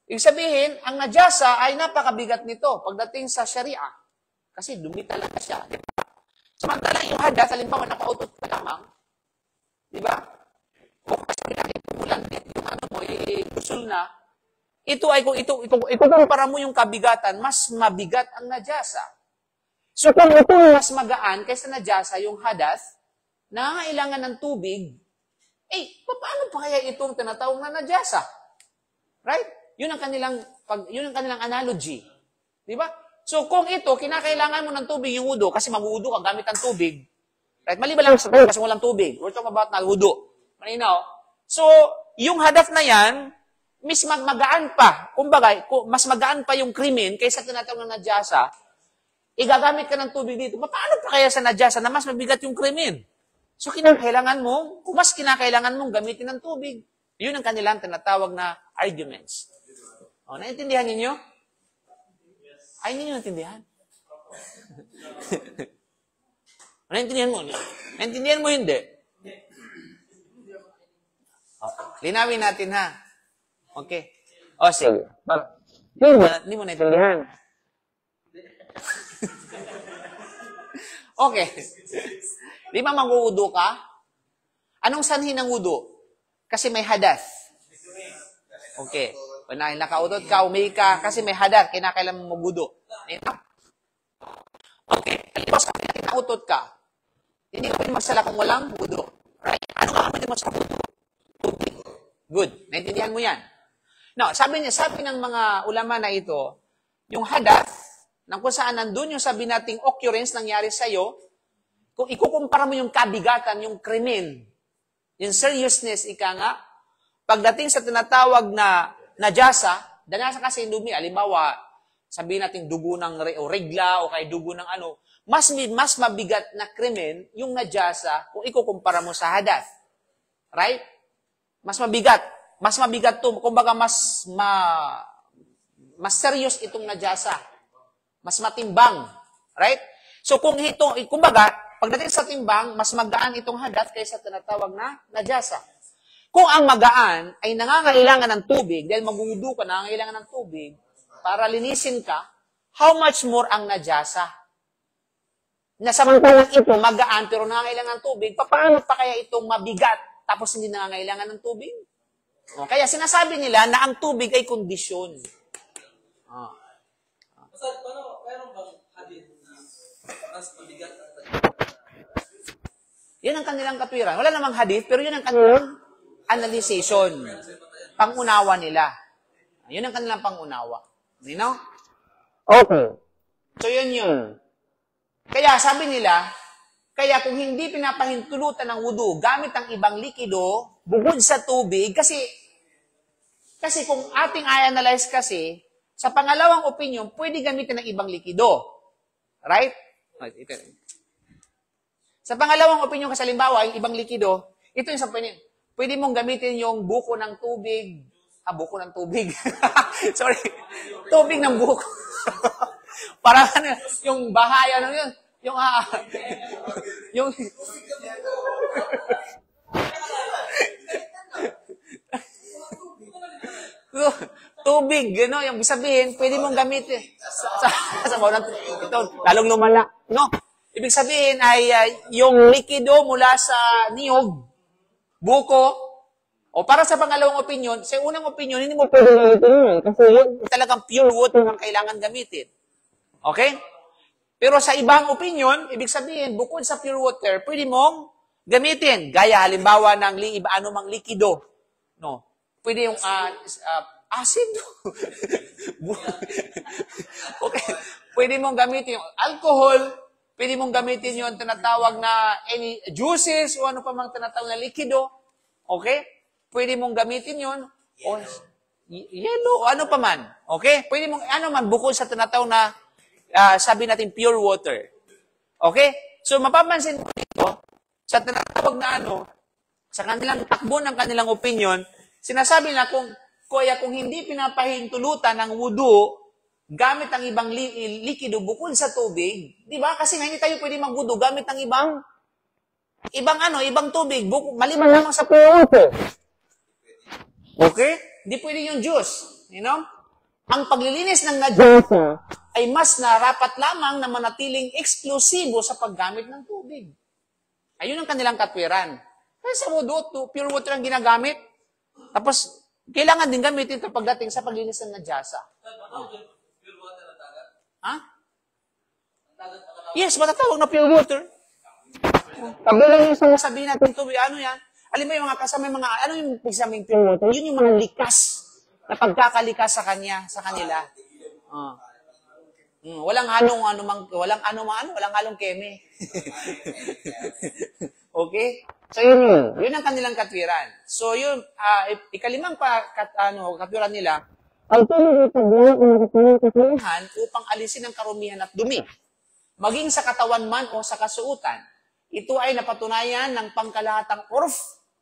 Speaker 1: Ibig sabihin, ang najasa ay napakabigat nito pagdating sa Sharia. Kasi dumi talaga siya. Diba? Samantala yung hadath, halimbawa nakautot ka lamang, di ba? O kasi pinakitumulan din yung ano mo, gusul na, ito ay kung ikukumpara mo yung kabigatan, mas mabigat ang najasa. So kung ito mas magaan kaysa najasa yung hadath, nangangailangan ng tubig, paano pa kaya itong tinatawag na najasa? Right? Yun ang kanilang analogy. Di ba? So, kung ito, kinakailangan mo ng tubig yung wudu, kasi mag-wudu ka gamit ang tubig. Right? Maliban lang sa kasi walang tubig. We're talking about na wudu. Malinaw? So, yung hadath na yan, mas magaan pa. Kumbaga, mas magaan pa yung krimen kaysa tinatawag na najasa, igagamit ka ng tubig dito. Paano pa kaya sa najasa na mas mabigat yung krimen? So, kung mas kinakailangan mong gamitin ng tubig. Yun ang kanilang tinatawag na arguments. O, naintindihan ninyo? Ay, hindi nyo naintindihan? Naintindihan mo? Naintindihan mo hindi? Linawin natin, ha? Okay. O, sige. Hindi mo naintindihan. Okay. Di ba mag-uudo ka? Anong sanhi ng wudu? Kasi may hadath. Okay. Kung nakautot ka, umihi ka, kasi may hadath, kinakailangan mo mag-wudu. Okay. Halimbawa sa akin, nakautot ka, hindi ka pwede magsala kung walang wudu. Right? Ano ka pwede mo sa wudu? Tubig. Good. Naintindihan mo yan. Now, sabi ng mga ulama na ito, yung hadath, nang kung saan nandun yung sabi nating occurrence nangyari sa'yo, kung ikukumpara mo yung kabigatan, yung krimen, yung seriousness, ika nga, pagdating sa tinatawag na najasa, danasa kasi yung dumi, alimbawa, sabihin natin dugo ng regla o kay dugo ng ano, mas mabigat na krimen yung najasa kung ikukumpara mo sa hadath. Right? Mas mabigat. Mas mabigat to. Kumbaga, mas serious itong najasa. Mas matimbang. Right? So, kumbaga, pagdating sa timbang, mas magaan itong hadath kaysa tinatawag na najasa. Kung ang magaan ay nangangailangan ng tubig, dahil magugudo ka, nangangailangan ng tubig, para linisin ka, how much more ang najasa? Na samantalang ito magaan pero nangangailangan ng tubig, paano pa kaya itong mabigat tapos hindi nangangailangan ng tubig? Kaya sinasabi nila na ang tubig ay kondisyon.
Speaker 3: Meron bang hadith na mas mabigat ang
Speaker 1: Yan ang kanilang katwiran. Wala namang hadith, pero yun ang kanilang analyzation. Pangunawa nila. Yun ang kanilang pangunawa. You know? Okay. So yun yun. Kaya sabi nila, kaya kung hindi pinapahintulutan ng wudu gamit ang ibang likido, bukod sa tubig, kasi kung ating i-analyze kasi, sa pangalawang opinion, pwede gamitin ng ibang likido. Right? Sa pangalawang opinion, kasi halimbawa, yung ibang likido, ito yung sa pwede mong gamitin yung buko ng tubig. Buko ng tubig. Sorry. Tubig ng buko. Parang ano, yung bahaya ng yun. Yung tubig, gano, yung sabihin, pwede mong gamitin. Sa bawang ito, lalong lumala. No? Ibig sabihin ay yung likido mula sa niyog, buko, o para sa pangalawang opinion, sa unang opinion, hindi mo pwede gamitin yun. Kasi yun talagang pure water ang kailangan gamitin. Okay? Pero sa ibang opinion, ibig sabihin, bukod sa pure water, pwede mong gamitin. Gaya, halimbawa, ng anumang likido. No? Pwede yung acid. Okay. Pwede mong gamitin yung alcohol. Pwede mong gamitin yung tinatawag na any juices o ano pa mang tinatawag na likido. Okay? Pwede mong gamitin yun. O yellow o ano pa man. Okay? Pwede mong ano man bukod sa tinatawag na sabi natin pure water. Okay? So mapapansin mo dito, sa tinatawag na sa kanilang takbo ng kanilang opinion, sinasabi na kung hindi pinapahintulutan ng wudu, gamit ang ibang likido bukod sa tubig, di ba? Kasi nga hindi tayo pwede magwudu gamit ang ibang tubig, maliban lamang sa pure water. Okay? Di pwede yung juice. You know? Ang paglilinis ng najasa ay mas narapat lamang na manatiling eksklusibo sa paggamit ng tubig. Ayun ang kanilang katwiran. Kaya sa wudu, pure water ang ginagamit. Tapos, kailangan din gamitin ito pagdating sa paglinis ng najasa.
Speaker 3: pure water ang dagat?
Speaker 1: Ha?
Speaker 3: Ang dagat ang
Speaker 1: Yes, matatawag na pure water. Kabilang yung sabihin natin tubig, ano yan? Alam mo yung mga kasama, ano yung pagsaming pure water? Yun yung mga likas na pagkakalikas sa kanila. Walang halong keme. Okay? So yun ang kanilang katwiran. So yun, ikalimang katwiran nila, ang tuloy upang alisin ang karumihan at dumi. Maging sa katawan man o sa kasuutan, ito ay napatunayan ng pangkalahatang urf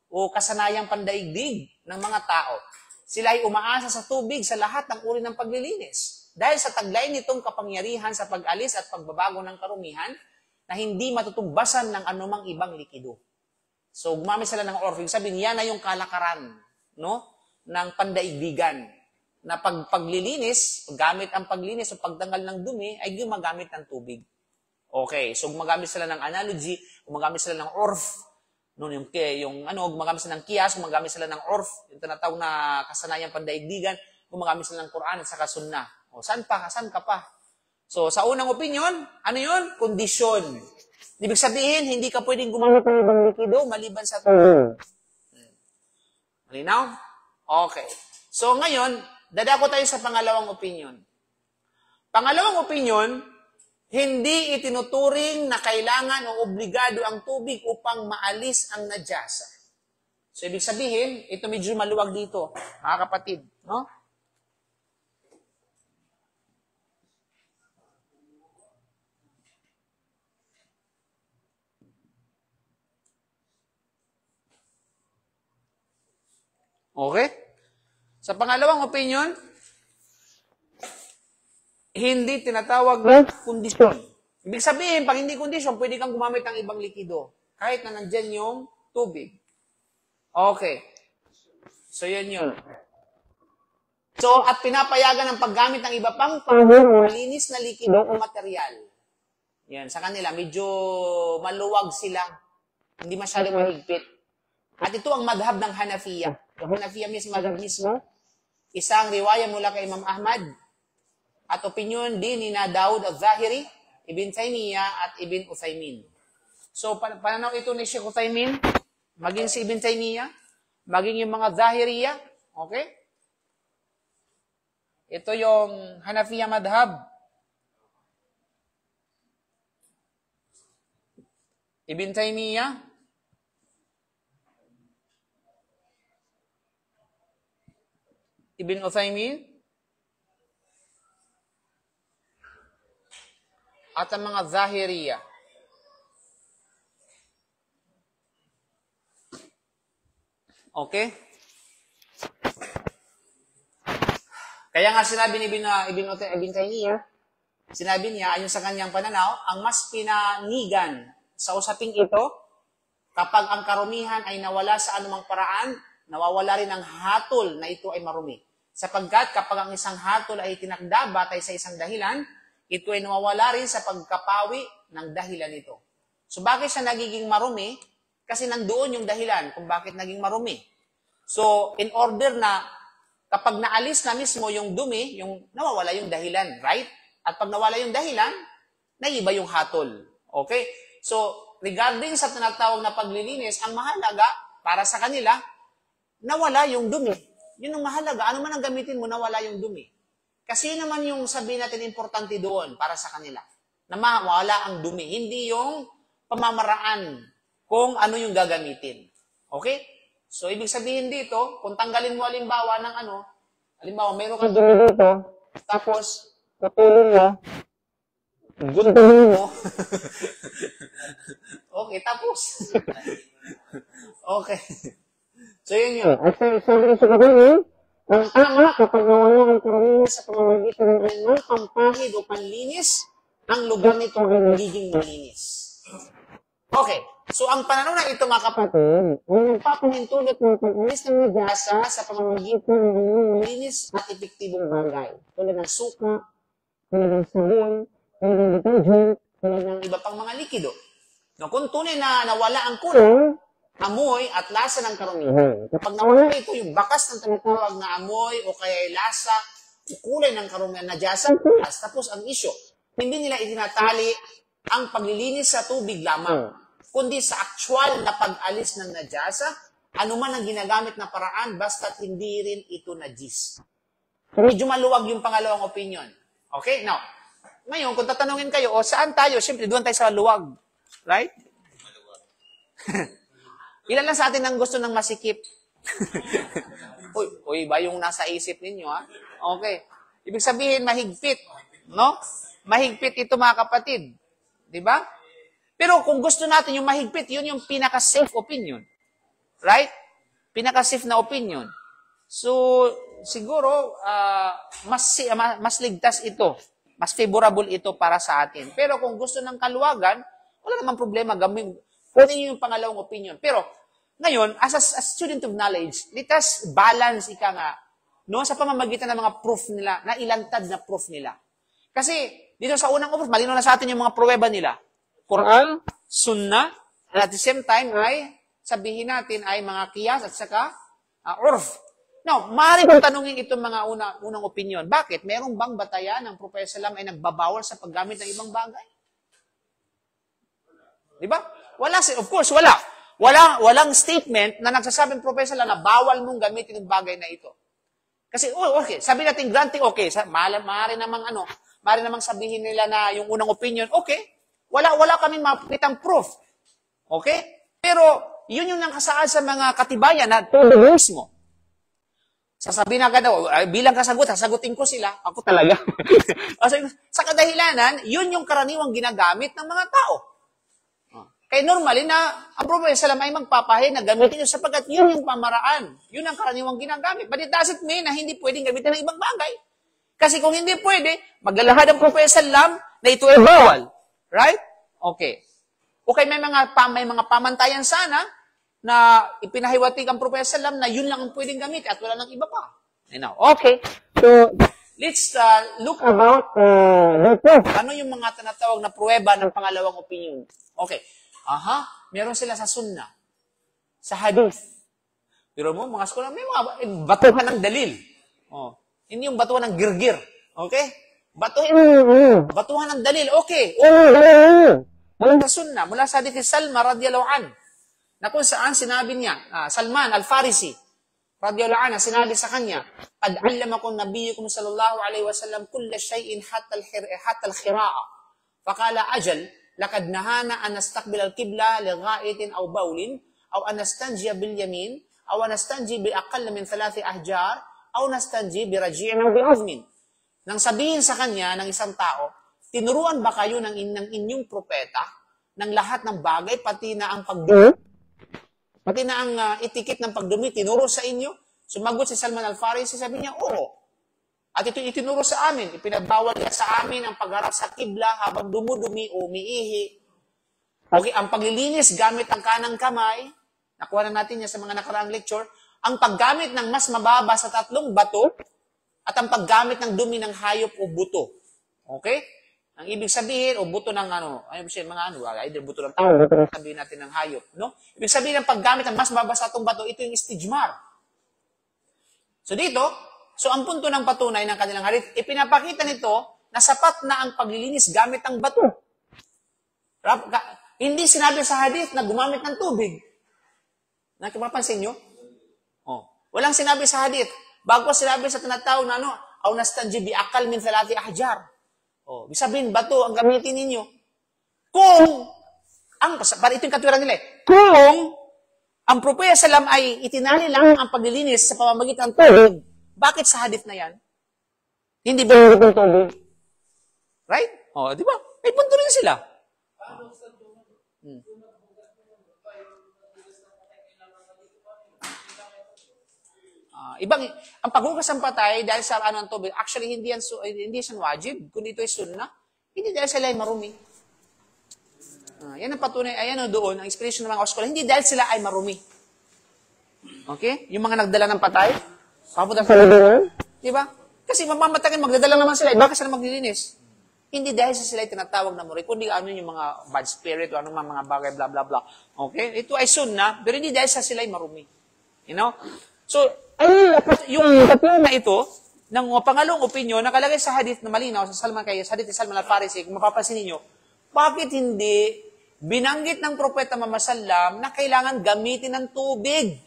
Speaker 1: o kasanayang pandaigdig ng mga tao. Sila ay umaasa sa tubig sa lahat ng uri ng paglilinis. Dahil sa taglay nitong kapangyarihan sa pag-alis at pagbabago ng karumihan na hindi matutugbasan ng anumang ibang likido. So, gumamit sila ng urf. Sabihin, yan na yung kalakaran, no? Ng pandaigdigan. Na paglilinis, gamit ang paglinis o pagtanggal ng dumi, ay gumagamit ng tubig. Okay, so gumagamit sila ng analogy, gumagamit sila ng urf, no, gumagamit sila ng kiyas, gumagamit sila ng urf, yung tinatawag na kasanayang pandaigdigan, gumagamit sila ng Quran at saka sunnah. O, saan ka pa? So, sa unang opinion, ano yun? Kondisyon. Ibig sabihin, hindi ka pwedeng gumamit ng ibang likido maliban sa tubig. Malinaw? Okay. So, ngayon, dadako tayo sa pangalawang opinion. Pangalawang opinion, hindi itinuturing na kailangan o obligado ang tubig upang maalis ang najasa. So, ibig sabihin, ito medyo maluwag dito, mga kapatid. No? Okay? Sa pangalawang opinion, hindi tinatawag na kondisyon. Ibig sabihin, pag hindi kondisyon, pwede kang gumamit ng ibang likido. Kahit na nandyan yung tubig. Okay. So, yun. So, at pinapayagan ng paggamit ng iba pang malinis na likido o material. Yan, sa kanila, medyo maluwag sila. Hindi masyadong mahigpit. At ito ang madhab ng Hanafiya. Yung Hanafiya mismo, isang riwaya mula kay Imam Ahmad, at opinion din ni na Daud al-Zahiri, Ibn Taymiyyah, at Ibn Uthaymin. So, pananaw ito ni Sheikh Uthaymin, maging si Ibn Taymiyyah, maging yung mga Zahiriya, okay? Ito yung Hanafiya madhab. Ibn Taymiyyah, Ibn Uthaymin, at ang mga Zahiriya. Okay? Kaya nga sinabi ni Ibn Taymiyyah, sinabi niya, ayon sa kanyang pananaw, ang mas pinanigan sa usaping ito, kapag ang karumihan ay nawala sa anumang paraan, nawawala rin ang hatol na ito ay marumi. Sapagkat kapag ang isang hatol ay tinakda batay sa isang dahilan, ito ay nawawala rin sa pagkapawi ng dahilan nito. So bakit siya nagiging marumi? Kasi nandoon yung dahilan kung bakit naging marumi. So in order na kapag naalis na mismo yung dumi, yung nawawala yung dahilan, right? At pag nawala yung dahilan, naiba yung hatol. Okay? So regarding sa tinatawag na paglilinis, ang mahalaga para sa kanila, nawala yung dumi. Yun ang mahalaga. Ano man ang gamitin mo, nawala yung dumi. Kasi naman yung sabihin natin importante doon para sa kanila. Na mawala ang dumi. Hindi yung pamamaraan kung ano yung gagamitin. Okay? So, ibig sabihin dito, kung tanggalin mo halimbawa ng halimbawa, meron kang dumi dito, tapos, putulin mo, guntuhin mo. Okay, tapos. Okay. So, yun. At sabi sa gabi, ang tama kapag nawala ang karamihan sa pamamagitan ng anumang pampahid o panlinis, ang lugar nito ay nagiging malinis. Okay. So, ang pananaw na ito, mga kapatid, ay nagpapahintulot ng pag-alis ng najasa sa pamamagitan ng anumang malinis at epektibong bagay. Tulad ng suka, tulad ng sabon, tulad ng detergent, tulad ng iba pang mga likido. No, kung tunay na nawala ang kulay, amoy at lasa ng karumihan. Kapag nawala ito, yung bakas ng tinatawag na amoy o kaya lasa o kulay ng karumihan, najasa, tapos ang isyo, hindi nila itinatali ang paglilinis sa tubig lamang, kundi sa actual na pag-alis ng najasa, anuman ang ginagamit na paraan, basta't hindi rin ito najis. Medyo maluwag yung pangalawang opinion. Okay? Now, ngayon, kung tatanungin kayo, saan tayo? Siyempre, doon tayo sa luwag. Right? Ilan lang sa atin ang gusto ng masikip? Uy, ba yung nasa isip ninyo, ha? Okay. Ibig sabihin, mahigpit. No? Mahigpit ito, mga kapatid. Diba? Pero kung gusto natin yung mahigpit, yun yung pinaka-safe opinion. Right? Pinaka-safe na opinion. So, siguro, mas ligtas ito. Mas favorable ito para sa atin. Pero kung gusto ng kaluwagan, wala namang problema. Kunin yung pangalawang opinion. Pero, ngayon, as a student of knowledge, let us balance, no, sa pamamagitan ng mga proof nila, na ilantad na proof nila. Kasi, dito sa unang proof, malino na sa atin yung mga pruweba nila. Quran, Sunnah, and at the same time, ay, sabihin natin, ay mga kiyas at saka, urf. Now, maaari kong tanungin itong mga unang opinion. Bakit? Merong bang batayan ng Propeta Salam ay nagbabawal sa paggamit ng ibang bagay? Diba? Wala, of course, wala. Walang statement na nagsasabing Propeta Salam na bawal mong gamitin yung bagay na ito. Kasi, okay, sabi natin granting, okay, maaari namang sabihin nila na yung unang opinion, okay, wala kaming mapitang proof. Okay? Pero, yun yung nakasaad sa mga katibayan na todo mismo. Sasabihin na agad ako, bilang sasagutin ko sila, ako talaga. Sa kadahilanan, yun yung karaniwang ginagamit ng mga tao. Kaya normally na ang Propeta Salam ay magpapahin na gamitin nyo sapagkat yun yung pamaraan. Yun ang karaniwang ginagamit. But it doesn't mean na hindi pwedeng gamitin ng ibang bagay. Kasi kung hindi pwede, maglalahad ang Propeta Salam na ito ay bawal. Right? Okay. Okay, may mga pamantayan sana na ipinahiwatig ang Propeta Sallam na yun lang ang pwedeng gamit at wala nang iba pa. Now, okay. So, let's look about ano yung mga tinatawag na pruweba ng pangalawang opinion. Okay. Meron sila sa sunnah, sa hadith. Pero mo, mga scholar, may mga batuhan ng dalil. Hindi yung batuhan ng girgir. Okay? Batuhan ng dalil. Okay. Mula sa sunnah, mula sa hadith ni Salma radiyallahu an, na kung saan sinabi niya, Salman al-Farisi, radiyallahu anhu, sinabi sa kanya, "Qad 'allamakum nabiyyukum sallallahu alaihi wasallam kulla shay'in hatta al-khira'a." Faqala ajal, laqad nahana an nastaqbil al-qibla li gha'itin aw bawlin aw an nastanjiya bil yamin aw an nastanji bi aqall min 3 ahjar aw nastanji bi raji'in aw bi azmin. Nang sabihin sa kanya ng isang tao, tinuruan ba kayo ng inyong propeta ng lahat ng bagay, pati na ang pagdumi? Pati na ang itikit ng pagdumi, tinuro sa inyo? Sumagot si Salman al-Farisi, sabi niya, oo. At ito itinuro sa amin, ipinagbawal niya sa amin ang pagharap sa kibla habang dumudumi o umiihi. Okay, ang paglilinis gamit ang kanang kamay, nakuha na natin yan sa mga nakaraang lecture, ang paggamit ng mas mababa sa 3 bato, at ang paggamit ng dumi ng hayop o buto. Okay? Ang ibig sabihin, o buto ng either buto ng tao, sabihin natin ng hayop, no? Ibig sabihin ng paggamit ng mas mababa sa itong bato, ito yung istijmar. So dito, ang punto ng patunay ng kanilang hadith, ipinapakita nito na sapat na ang paglilinis gamit ng bato. Hindi sinabi sa hadith na gumamit ng tubig. Nakipapansin nyo? Walang sinabi sa hadith. Bago sinabi sa tinatawag na aw nastanji bi aqall min 3 ahjar. Ibig sabihin, bato ang gamitin ninyo. Para ito yung katwiran nila kung ang Propeta Sallam ay itinali lang ang paglilinis sa pamamagitan ng tubig, bakit sa hadith na yan? Hindi ba yung tubig? Right? Di ba? May punto rin sila. Ang paghugas ng patay dahil sa ang tubig, actually hindi yan wajib, kundi ito ay sunnah. Hindi dahil sila ay marumi. Yan ang patunay, ayan doon, ang inspiration ng mga oskola, hindi dahil sila ay marumi. Okay? Yung mga nagdala ng patay, papunta sa labihan, di ba? Kasi mamamatakin, magdadala naman sila, bakit sila maglilinis? Hindi dahil sila ay tinatawag na marumi, kundi yung mga bad spirit, o anong mga bagay, blah, blah, blah. Okay? Ito ay sunnah, pero hindi dahil sa sila ay marumi. You know? So, yung tatlo na ito, ng pangalawang opinion, nakalagay sa hadith na malinaw, sa hadith ni Salman al-Farisi, kung mapapansin ninyo, bakit hindi binanggit ng Propeta Muhammad Sallam na kailangan gamitin ng tubig?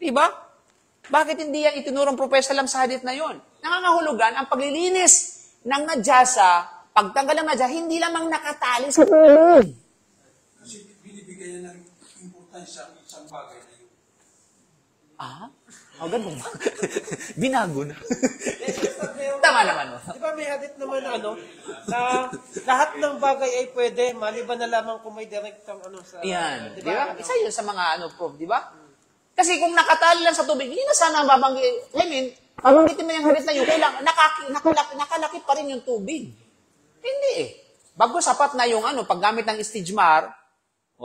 Speaker 1: Diba? Bakit hindi yan itinurong Propeta Sallam sa hadith na yon? Nangangahulugan, ang paglilinis ng najasa, pagtanggal ng najasa, hindi lamang nakatali sa tubig.
Speaker 2: Kasi binibigay na ng importansya sa isang bagay na yun.
Speaker 1: Ganun ba? Binago na. Tama naman.
Speaker 3: Di ba may hadith naman na lahat ng bagay ay pwede, maliban na lamang kung may direktang sa...
Speaker 1: Yan. Di ba? Isa yun sa mga proof, di ba? Kasi kung nakatali lang sa tubig, hindi na sana babanggitin. Babanggitin mo yung hadith na yun, kailangan, nakalaki pa rin yung tubig. Hindi Bago sapat na yung paggamit ng istijmar,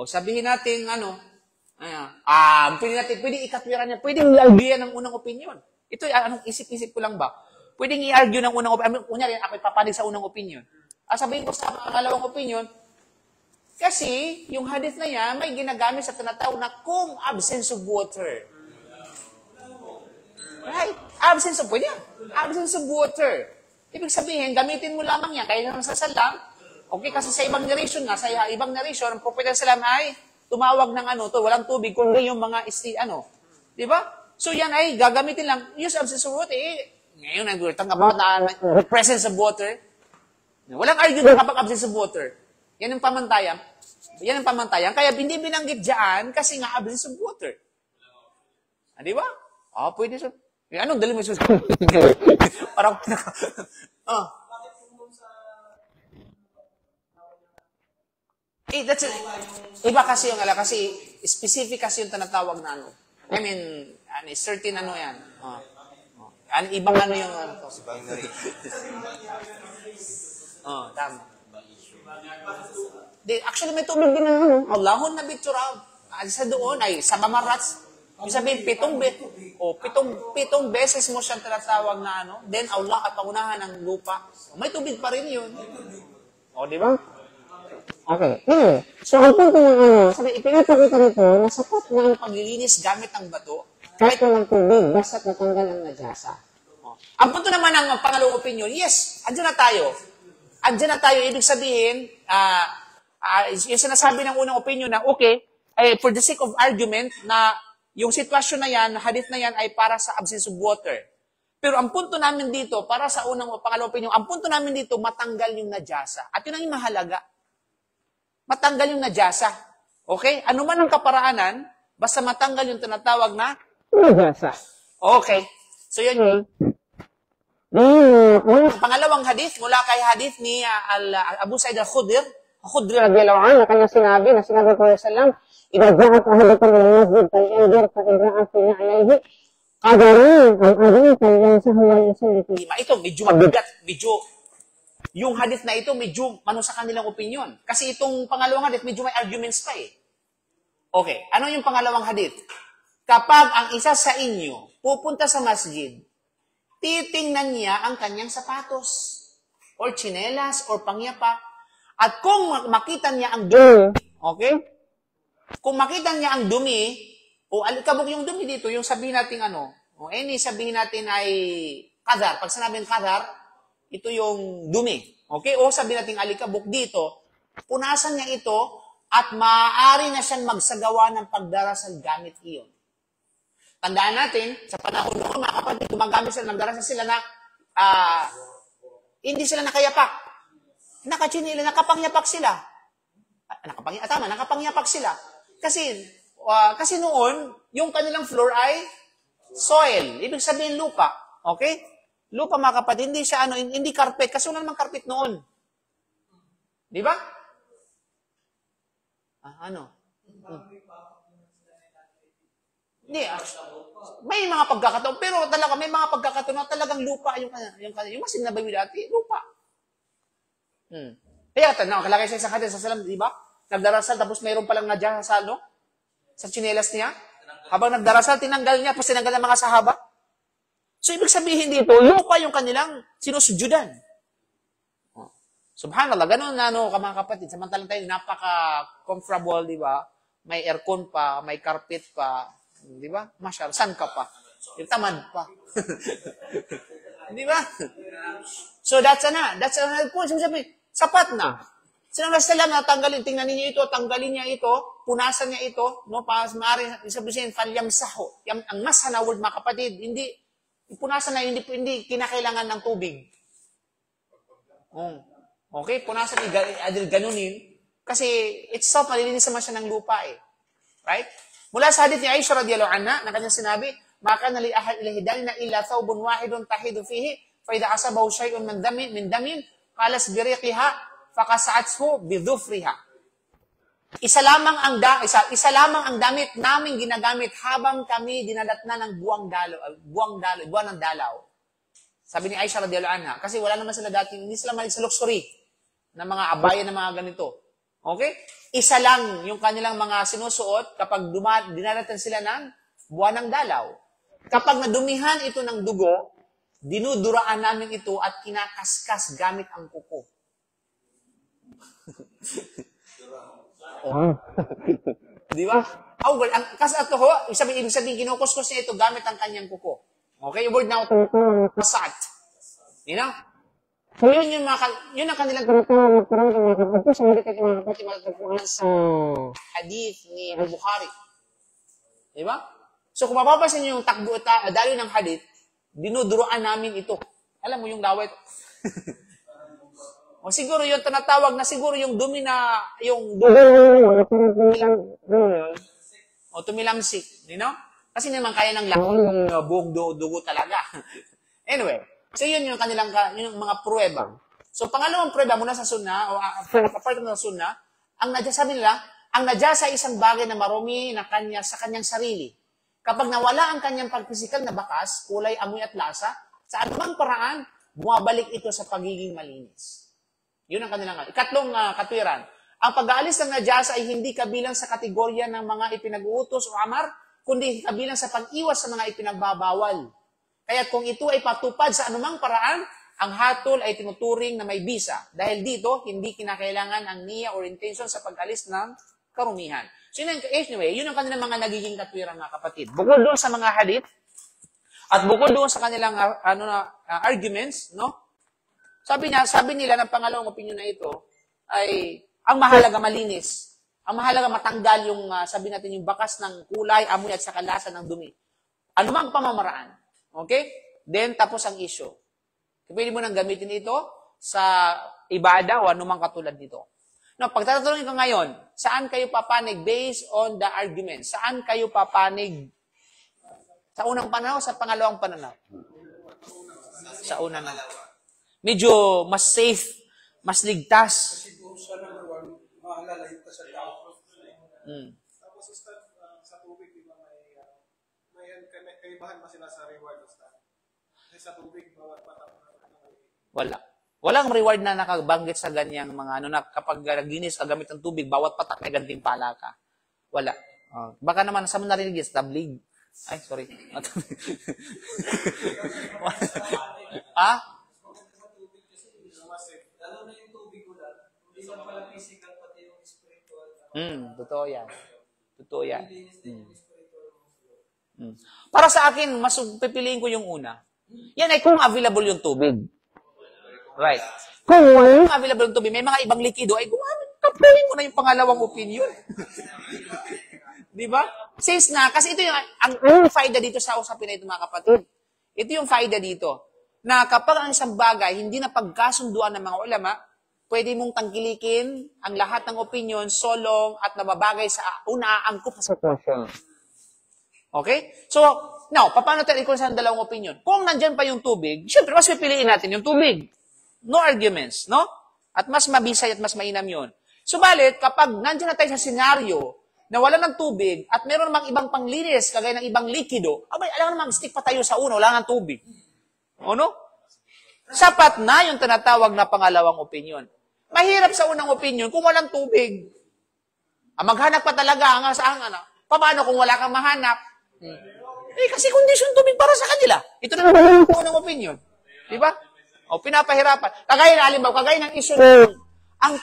Speaker 1: sabihin natin pwede ikatwiran niya, pwede i-argue ng unang opinion. Ito, isip-isip ko lang ba? Pwede i-argue ng unang opinion. Kunyari, ako ipapanig sa unang opinion. Sabihin ko sa pangalawang opinion, kasi yung hadith na yan, may ginagamit sa tinatawag na kung absence of water. Right? Absence of water. Ibig sabihin, gamitin mo lamang yan. Kaya naman sa salam, okay, kasi sa ibang narration, ang Propeta Salam ay tumawag ng walang tubig, kundi yung mga di ba? So yan ay gagamitin lang, use absence of water. Ngayon, nag-talk about the presence of water. Walang argument kapag absence of water. Yan ang pamantayan. Kaya hindi binanggit dyan kasi nga absence of water. Di ba? Pwede siya. Anong dali mo siya? Parang iba kasi kasi specific kasi yung tinatawag na certain yan. Ibang yung tama. Actually, may tubig din Allahun na biturab. sa doon ay sa mamarats, yung sabihin, pitong beses mo siyang tinatawag na ano, then Allah at paunahan ng lupa. May tubig pa rin yun. O, di ba? Okay. So, ang punto ng ano, sabi, ipinapakita nito na sapat na ang paglilinis gamit ang bato, kahit walang tubig, basta't natanggal ang najasa. O. Ang punto naman ng pangalawang opinion, yes, andyan na tayo. Andyan na tayo, ibig sabihin, yung sinasabi ng unang opinion na, okay, for the sake of argument, na yung sitwasyon na yan, hadith na yan ay para sa absence of water. Pero ang punto namin dito, para sa unang o pangalawang opinion, ang punto namin dito, matanggal yung najasa. At yun ang yung mahalaga. Matanggal yung najasa. Okay? Ano man ang kaparaanan, basta matanggal yung tinatawag na najasa. Okay. So yun yun. Ang pangalawang hadith, mula kay hadith ni Abu Sa'id al-Khudri radiyallahu anhu, na kanya sinabi ko sallam, إذا جاءت أحدكم إلى المسجد فلينظر فإن رأى في عليه قدرين أو أذن فلينسه وليصلي فيه. Ito, medyo mabigat, yung hadith na ito, medyo sa kanilang opinion. Kasi itong pangalawang hadith, medyo may arguments pa eh. Okay, ano yung pangalawang hadith? Kapag ang isa sa inyo pupunta sa masjid, titingnan niya ang kanyang sapatos, or tsinelas, or pangyapak, at kung makita niya ang dumi, okay? Kung makita niya ang dumi, o alikabok yung dumi dito, yung sabihin natin o sabihin natin ay kadar. Pag sinabing kadar, ito yung dumi. Okay? O sabihin natin alikabok dito, punasan niya ito, at maaari na siyang magsagawa ng pagdarasal gamit iyon. Tandaan natin, sa panahon noon, mga kapatid, gumagamit sila, nagdarasal sila na hindi sila nakayapak. Nakachinila, nakapangyapak sila. Nakapangyapak sila. Kasi noon, yung kanilang floor ay soil. Ibig sabihin lupa. Okay? Lupa, mga kapatid, hindi siya hindi carpet. Kasi wala namang carpet noon. Di ba? Hindi. May mga pagkakataon. Pero talaga, may mga pagkakataon na talagang lupa yung masin na bayo dati, lupa. Kaya kalagay sa isang hadith sa salam, di ba? Nagdarasal, tapos mayroon palang nadya sa sa tsinelas niya. Habang nagdarasal, tinanggal niya, tapos tinanggal ng mga sahaba. So, ibig sabihin dito, lupa yung kanilang sinusujudan. Subhanallah, ganun na mga kapatid. Samantalang tayo, napaka-comfortable, di ba? May aircon pa, may carpet pa, di ba? Masyal, san ka pa? Tamad pa. Di ba? So, that's another point. Sapat na. Sinang Rasulullah na tingnan niyo ito, tanggalin niya ito, punasan niya ito, maaari sabihin, falyamsahu. Ang masana word, mga kapatid, hindi, punasan na, hindi kinakailangan ng tubig. Okay, punasan, ganunin, kasi itself, malilinis naman siya ng lupa eh. Right? Mula sa hadith ni Aisha radiyallahu anha, na kanyang sinabi, maka nali ahad ilahidal na illa thawbun wahidun tahidu fihi, fa idha asabahu shay'un min damin, qalas biriqiha, fakasa'athu bidhufriha. Isa lamang ang damit namin ginagamit habang kami dinadatna ng buwan ng dalaw. Sabi ni Aisha radhiyallahu anha, kasi wala naman sila dati, hindi sila malig sa luxury na mga abaya na mga ganito. Okay? Isa lang yung kanilang mga sinusuot kapag dinadatan sila ng buwan ng dalaw. Kapag nadumihan ito ng dugo, dinuduraan namin ito at kinakaskas gamit ang kuko. Di ba? Kasi ito ibig sabihin, kinukuskus niya ito gamit ang kanyang kuko. Okay? Word na masat. You know? So, yun ang kanilang sa hadith ni Al-Bukhari. Di ba? So, kung mapapasin niyo yung daloy ng hadith, dinuduroan namin ito. Alam mo yung laway ito. O siguro yung tinatawag na siguro yung dumi na, yung o tumilamsik, you know? Kasi naman kaya ng lakon yung buong dugo talaga. Anyway, so yun yung kanilang yung mga pruweba. So pangalawang pruweba mula sa sunna, o apart from the sunna, sabi nila, ang najasa ay isang bagay na marumi na sa kanyang sarili. Kapag nawala ang kanyang pagpisikal na bakas, kulay, amoy at lasa, sa anumang paraan, bumabalik ito sa pagiging malinis. Yun ang kanilang. Ikatlong katwiran. Ang pag-aalis ng najasa ay hindi kabilang sa kategorya ng mga ipinag-uutos o amar, kundi kabilang sa pag-iwas sa mga ipinagbabawal. Kaya kung ito ay patupad sa anumang paraan, ang hatol ay tinuturing na may bisa. Dahil dito, hindi kinakailangan ang niya or intention sa pag-alis ng karumihan. So anyway, yun ang kanilang mga nagiging katwiran, mga kapatid. Bukod doon sa mga hadith, at bukod doon sa kanilang arguments, no? Sabi nila ng pangalawang opinion na ito ay ang mahalaga malinis. Ang mahalaga matanggal yung sabi natin yung bakas ng kulay, amoy at saka lasa ng dumi. Ano mang pamamaraan. Okay? Then tapos ang issue. Pwede mo nang gamitin ito sa ibada o anumang katulad nito. Now, pagtatanungin ko ngayon, saan kayo papanig based on the argument? Saan kayo papanig? Sa unang pananaw, sa pangalawang pananaw? Sa una na. Medyo mas safe, mas ligtas.
Speaker 2: Kasi doon sa number one, mahalalahin ka sa tao.
Speaker 4: Tapos sa tubig, di ba, may kaibahan ba sila sa reward of stuff? Kasi sa tubig, bawat patap
Speaker 1: Wala. Walang reward na nakabanggit sa ganyang mga na kapag ginis ka gamit ng tubig, bawat patak may gantimpala ka. Wala. Baka naman sa mga narinig sa tablig. Ay, sorry.
Speaker 4: lalo na yung tubig ko lang, hindi lang pala physical, pati yung spiritual.
Speaker 1: Totoo yan. Totoo yan. Para sa akin, mas pipiliin ko yung una. Yan ay kung available yung tubig. Right. Kung walang available yung tubig, may mga ibang likido, ay kapuhin mo na yung pangalawang opinion. Di ba? Says na, kasi ito yung, ang faida dito sa usapin na ito, mga kapatid. Ito yung faida dito, na kapag ang isang bagay, hindi na pagkasunduan ng mga ulama, pwede mong tangkilikin ang lahat ng opinion, solong, at nababagay sa una-angkop sa sitwasyon. Okay? So, now, paano tayo ikon sa dalawang opinion? Kung nandyan pa yung tubig, syempre, mas pipiliin natin yung tubig. No arguments, no? At mas mabisay at mas mainam yun. Subalit, kapag nandyan na tayo sa senaryo na wala ng tubig at meron namang ibang panglinis, kagaya ng ibang likido, abay, alam namang stick pa tayo sa una, wala ng tubig. O no? Sapat na yung tinatawag na pangalawang opinion. Mahirap sa unang opinion kung walang tubig. Maghanap pa talaga nga saan, paano kung wala kang mahanap? Kasi kondisyon tubig para sa kanila. Ito na naman yung unang opinion. Di ba? O, pinapahirapan. Kagaya na, alimbaw, kagaya ng issue ang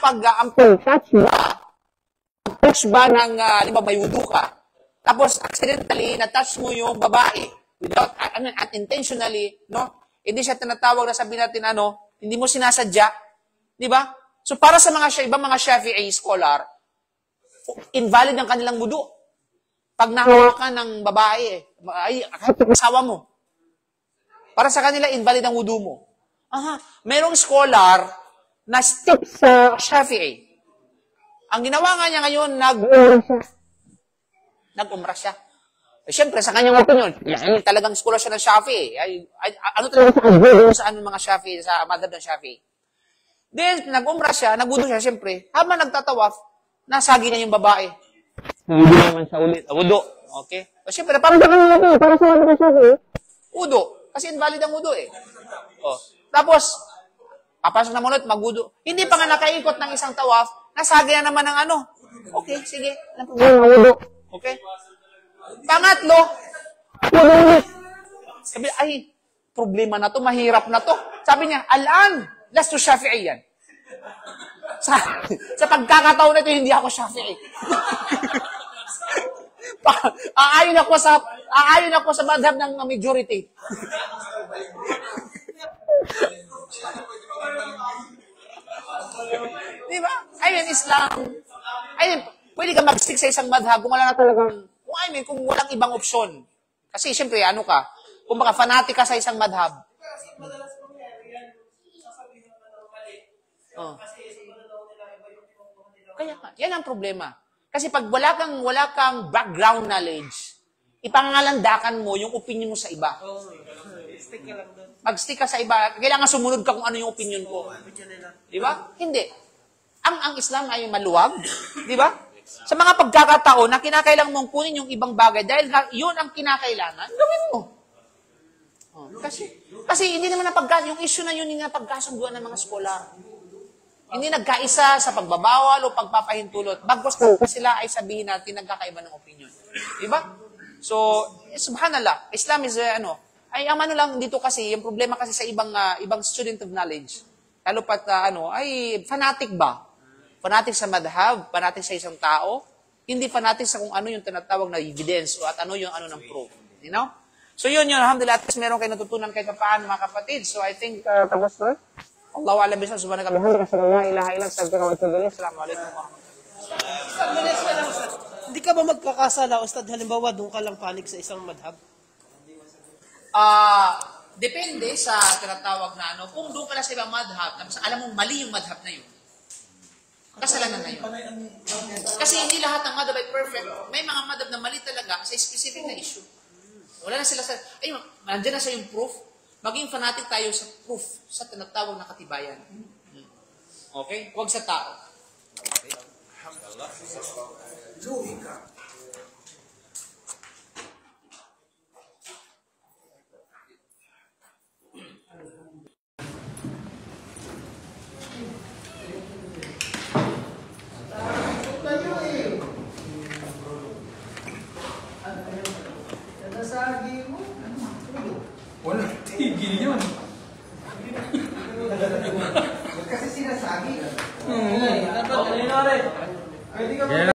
Speaker 1: touch ba ng, alimbaw, may wudu ka. Tapos, accidentally, na-touch mo yung babae without, unintentionally, no? Hindi siya tinatawag na sabihin natin, hindi mo sinasadya. Di ba? So, para sa ibang mga Shafi'i scholar, invalid ang kanilang wudu. Pag nahawakan ng babae, ay, asawa mo. Para sa kanila, invalid ang wudu mo. Merong scholar na stick sa Shafi'i. Ang ginawa nga niya ngayon, nag-umrah siya. Siyempre, sa kanyang opinion, talagang scholar siya ng Shafi'i. Ano talaga sa mga Shafi'i, sa madhab ng Shafi'i. Then, nag-umrah siya, nagwudu siya, siyempre, habang nagtatawaf, nasagi niya yung babae. Hindi naman sa ulit. Wudu. Okay? So, siyempre, para sa mga Shafi'i, wudu. Kasi invalid ang wudu eh. Tapos, papasok na ulit, magwudu. Hindi pa nga nakaikot ng isang tawaf, nasagi na naman ng Okay, sige. Wudu. Okay? Pangatlo, wudu ulit. Sabi, ay, problema na to, mahirap na to. Sabi niya, alan, lasto Shafi'i yan. Sa pagkakataon na ito, hindi ako Shafi'i. Aayon ako sa madhab ng majority. Diba? Ayun, Islam. Ayun, pwede ka mag-stick sa isang madhab kung wala na talagang, kung walang ibang opsyon. Kasi, siyempre, kung baka fanatic ka sa isang madhab.
Speaker 4: Madalas mangyari yan, sasabihin ng mali. Kasi daw nila iba yung tinukuha nila.
Speaker 1: Kaya yan ang problema. Kasi pag wala kang background knowledge, ipangangalandakan mo yung opinion mo sa iba.
Speaker 3: Stick ka lang doon.
Speaker 1: Mag-stick ka sa iba, kailangan sumunod ka kung ano yung opinion ko. Di ba? Hindi. Ang Islam ay maluwag. Di ba? Sa mga pagkakataon na kinakailangan mong kunin yung ibang bagay dahil yun ang kinakailangan, gawin mo. Kasi hindi naman yung issue na yun yung napagkasunduan ng mga scholar. Hindi nagkaisa sa pagbabawal o pagpapahintulot. Bagkus sila ay sabihin natin nagkakaiba ng opinion. Diba? So, subhanallah, Islam is, ay ang ano lang dito kasi, yung problema kasi sa ibang student of knowledge, lalo pat, ay fanatic ba? Fanatic sa madhab, fanatic sa isang tao, hindi fanatic sa kung ano yung tinatawag na evidence o at ano yung ano ng proof. You know? So yun, alhamdulillah, at least meron kayo natutunan kahit paano mga kapatid. So I think, tapos na. Allahu a'lam bishawab, subhanaka Allahumma la ilaha illa anta astaghfiruka wa atubu ilayk. Assalamu alaikum warahmatullahi.
Speaker 3: Hindi ka ba magkakasala, Ustad? Halimbawa, doon ka lang panig sa isang madhab?
Speaker 1: Depende sa tinatawag na ano. Kung doon ka lang sa ibang madhab, tapos alam mong mali yung madhab na yun, kasalanan na yun. Kasi hindi lahat ng madhab ay perfect. May mga madhab na mali talaga sa specific na issue. Wala na sila sa, nandiyan na sa yung proof. Maging fanatic tayo sa proof, sa tinatawag na katibayan. Okay? Huwag sa tao.
Speaker 2: Wala, tigil yun. Kasi sinasabi.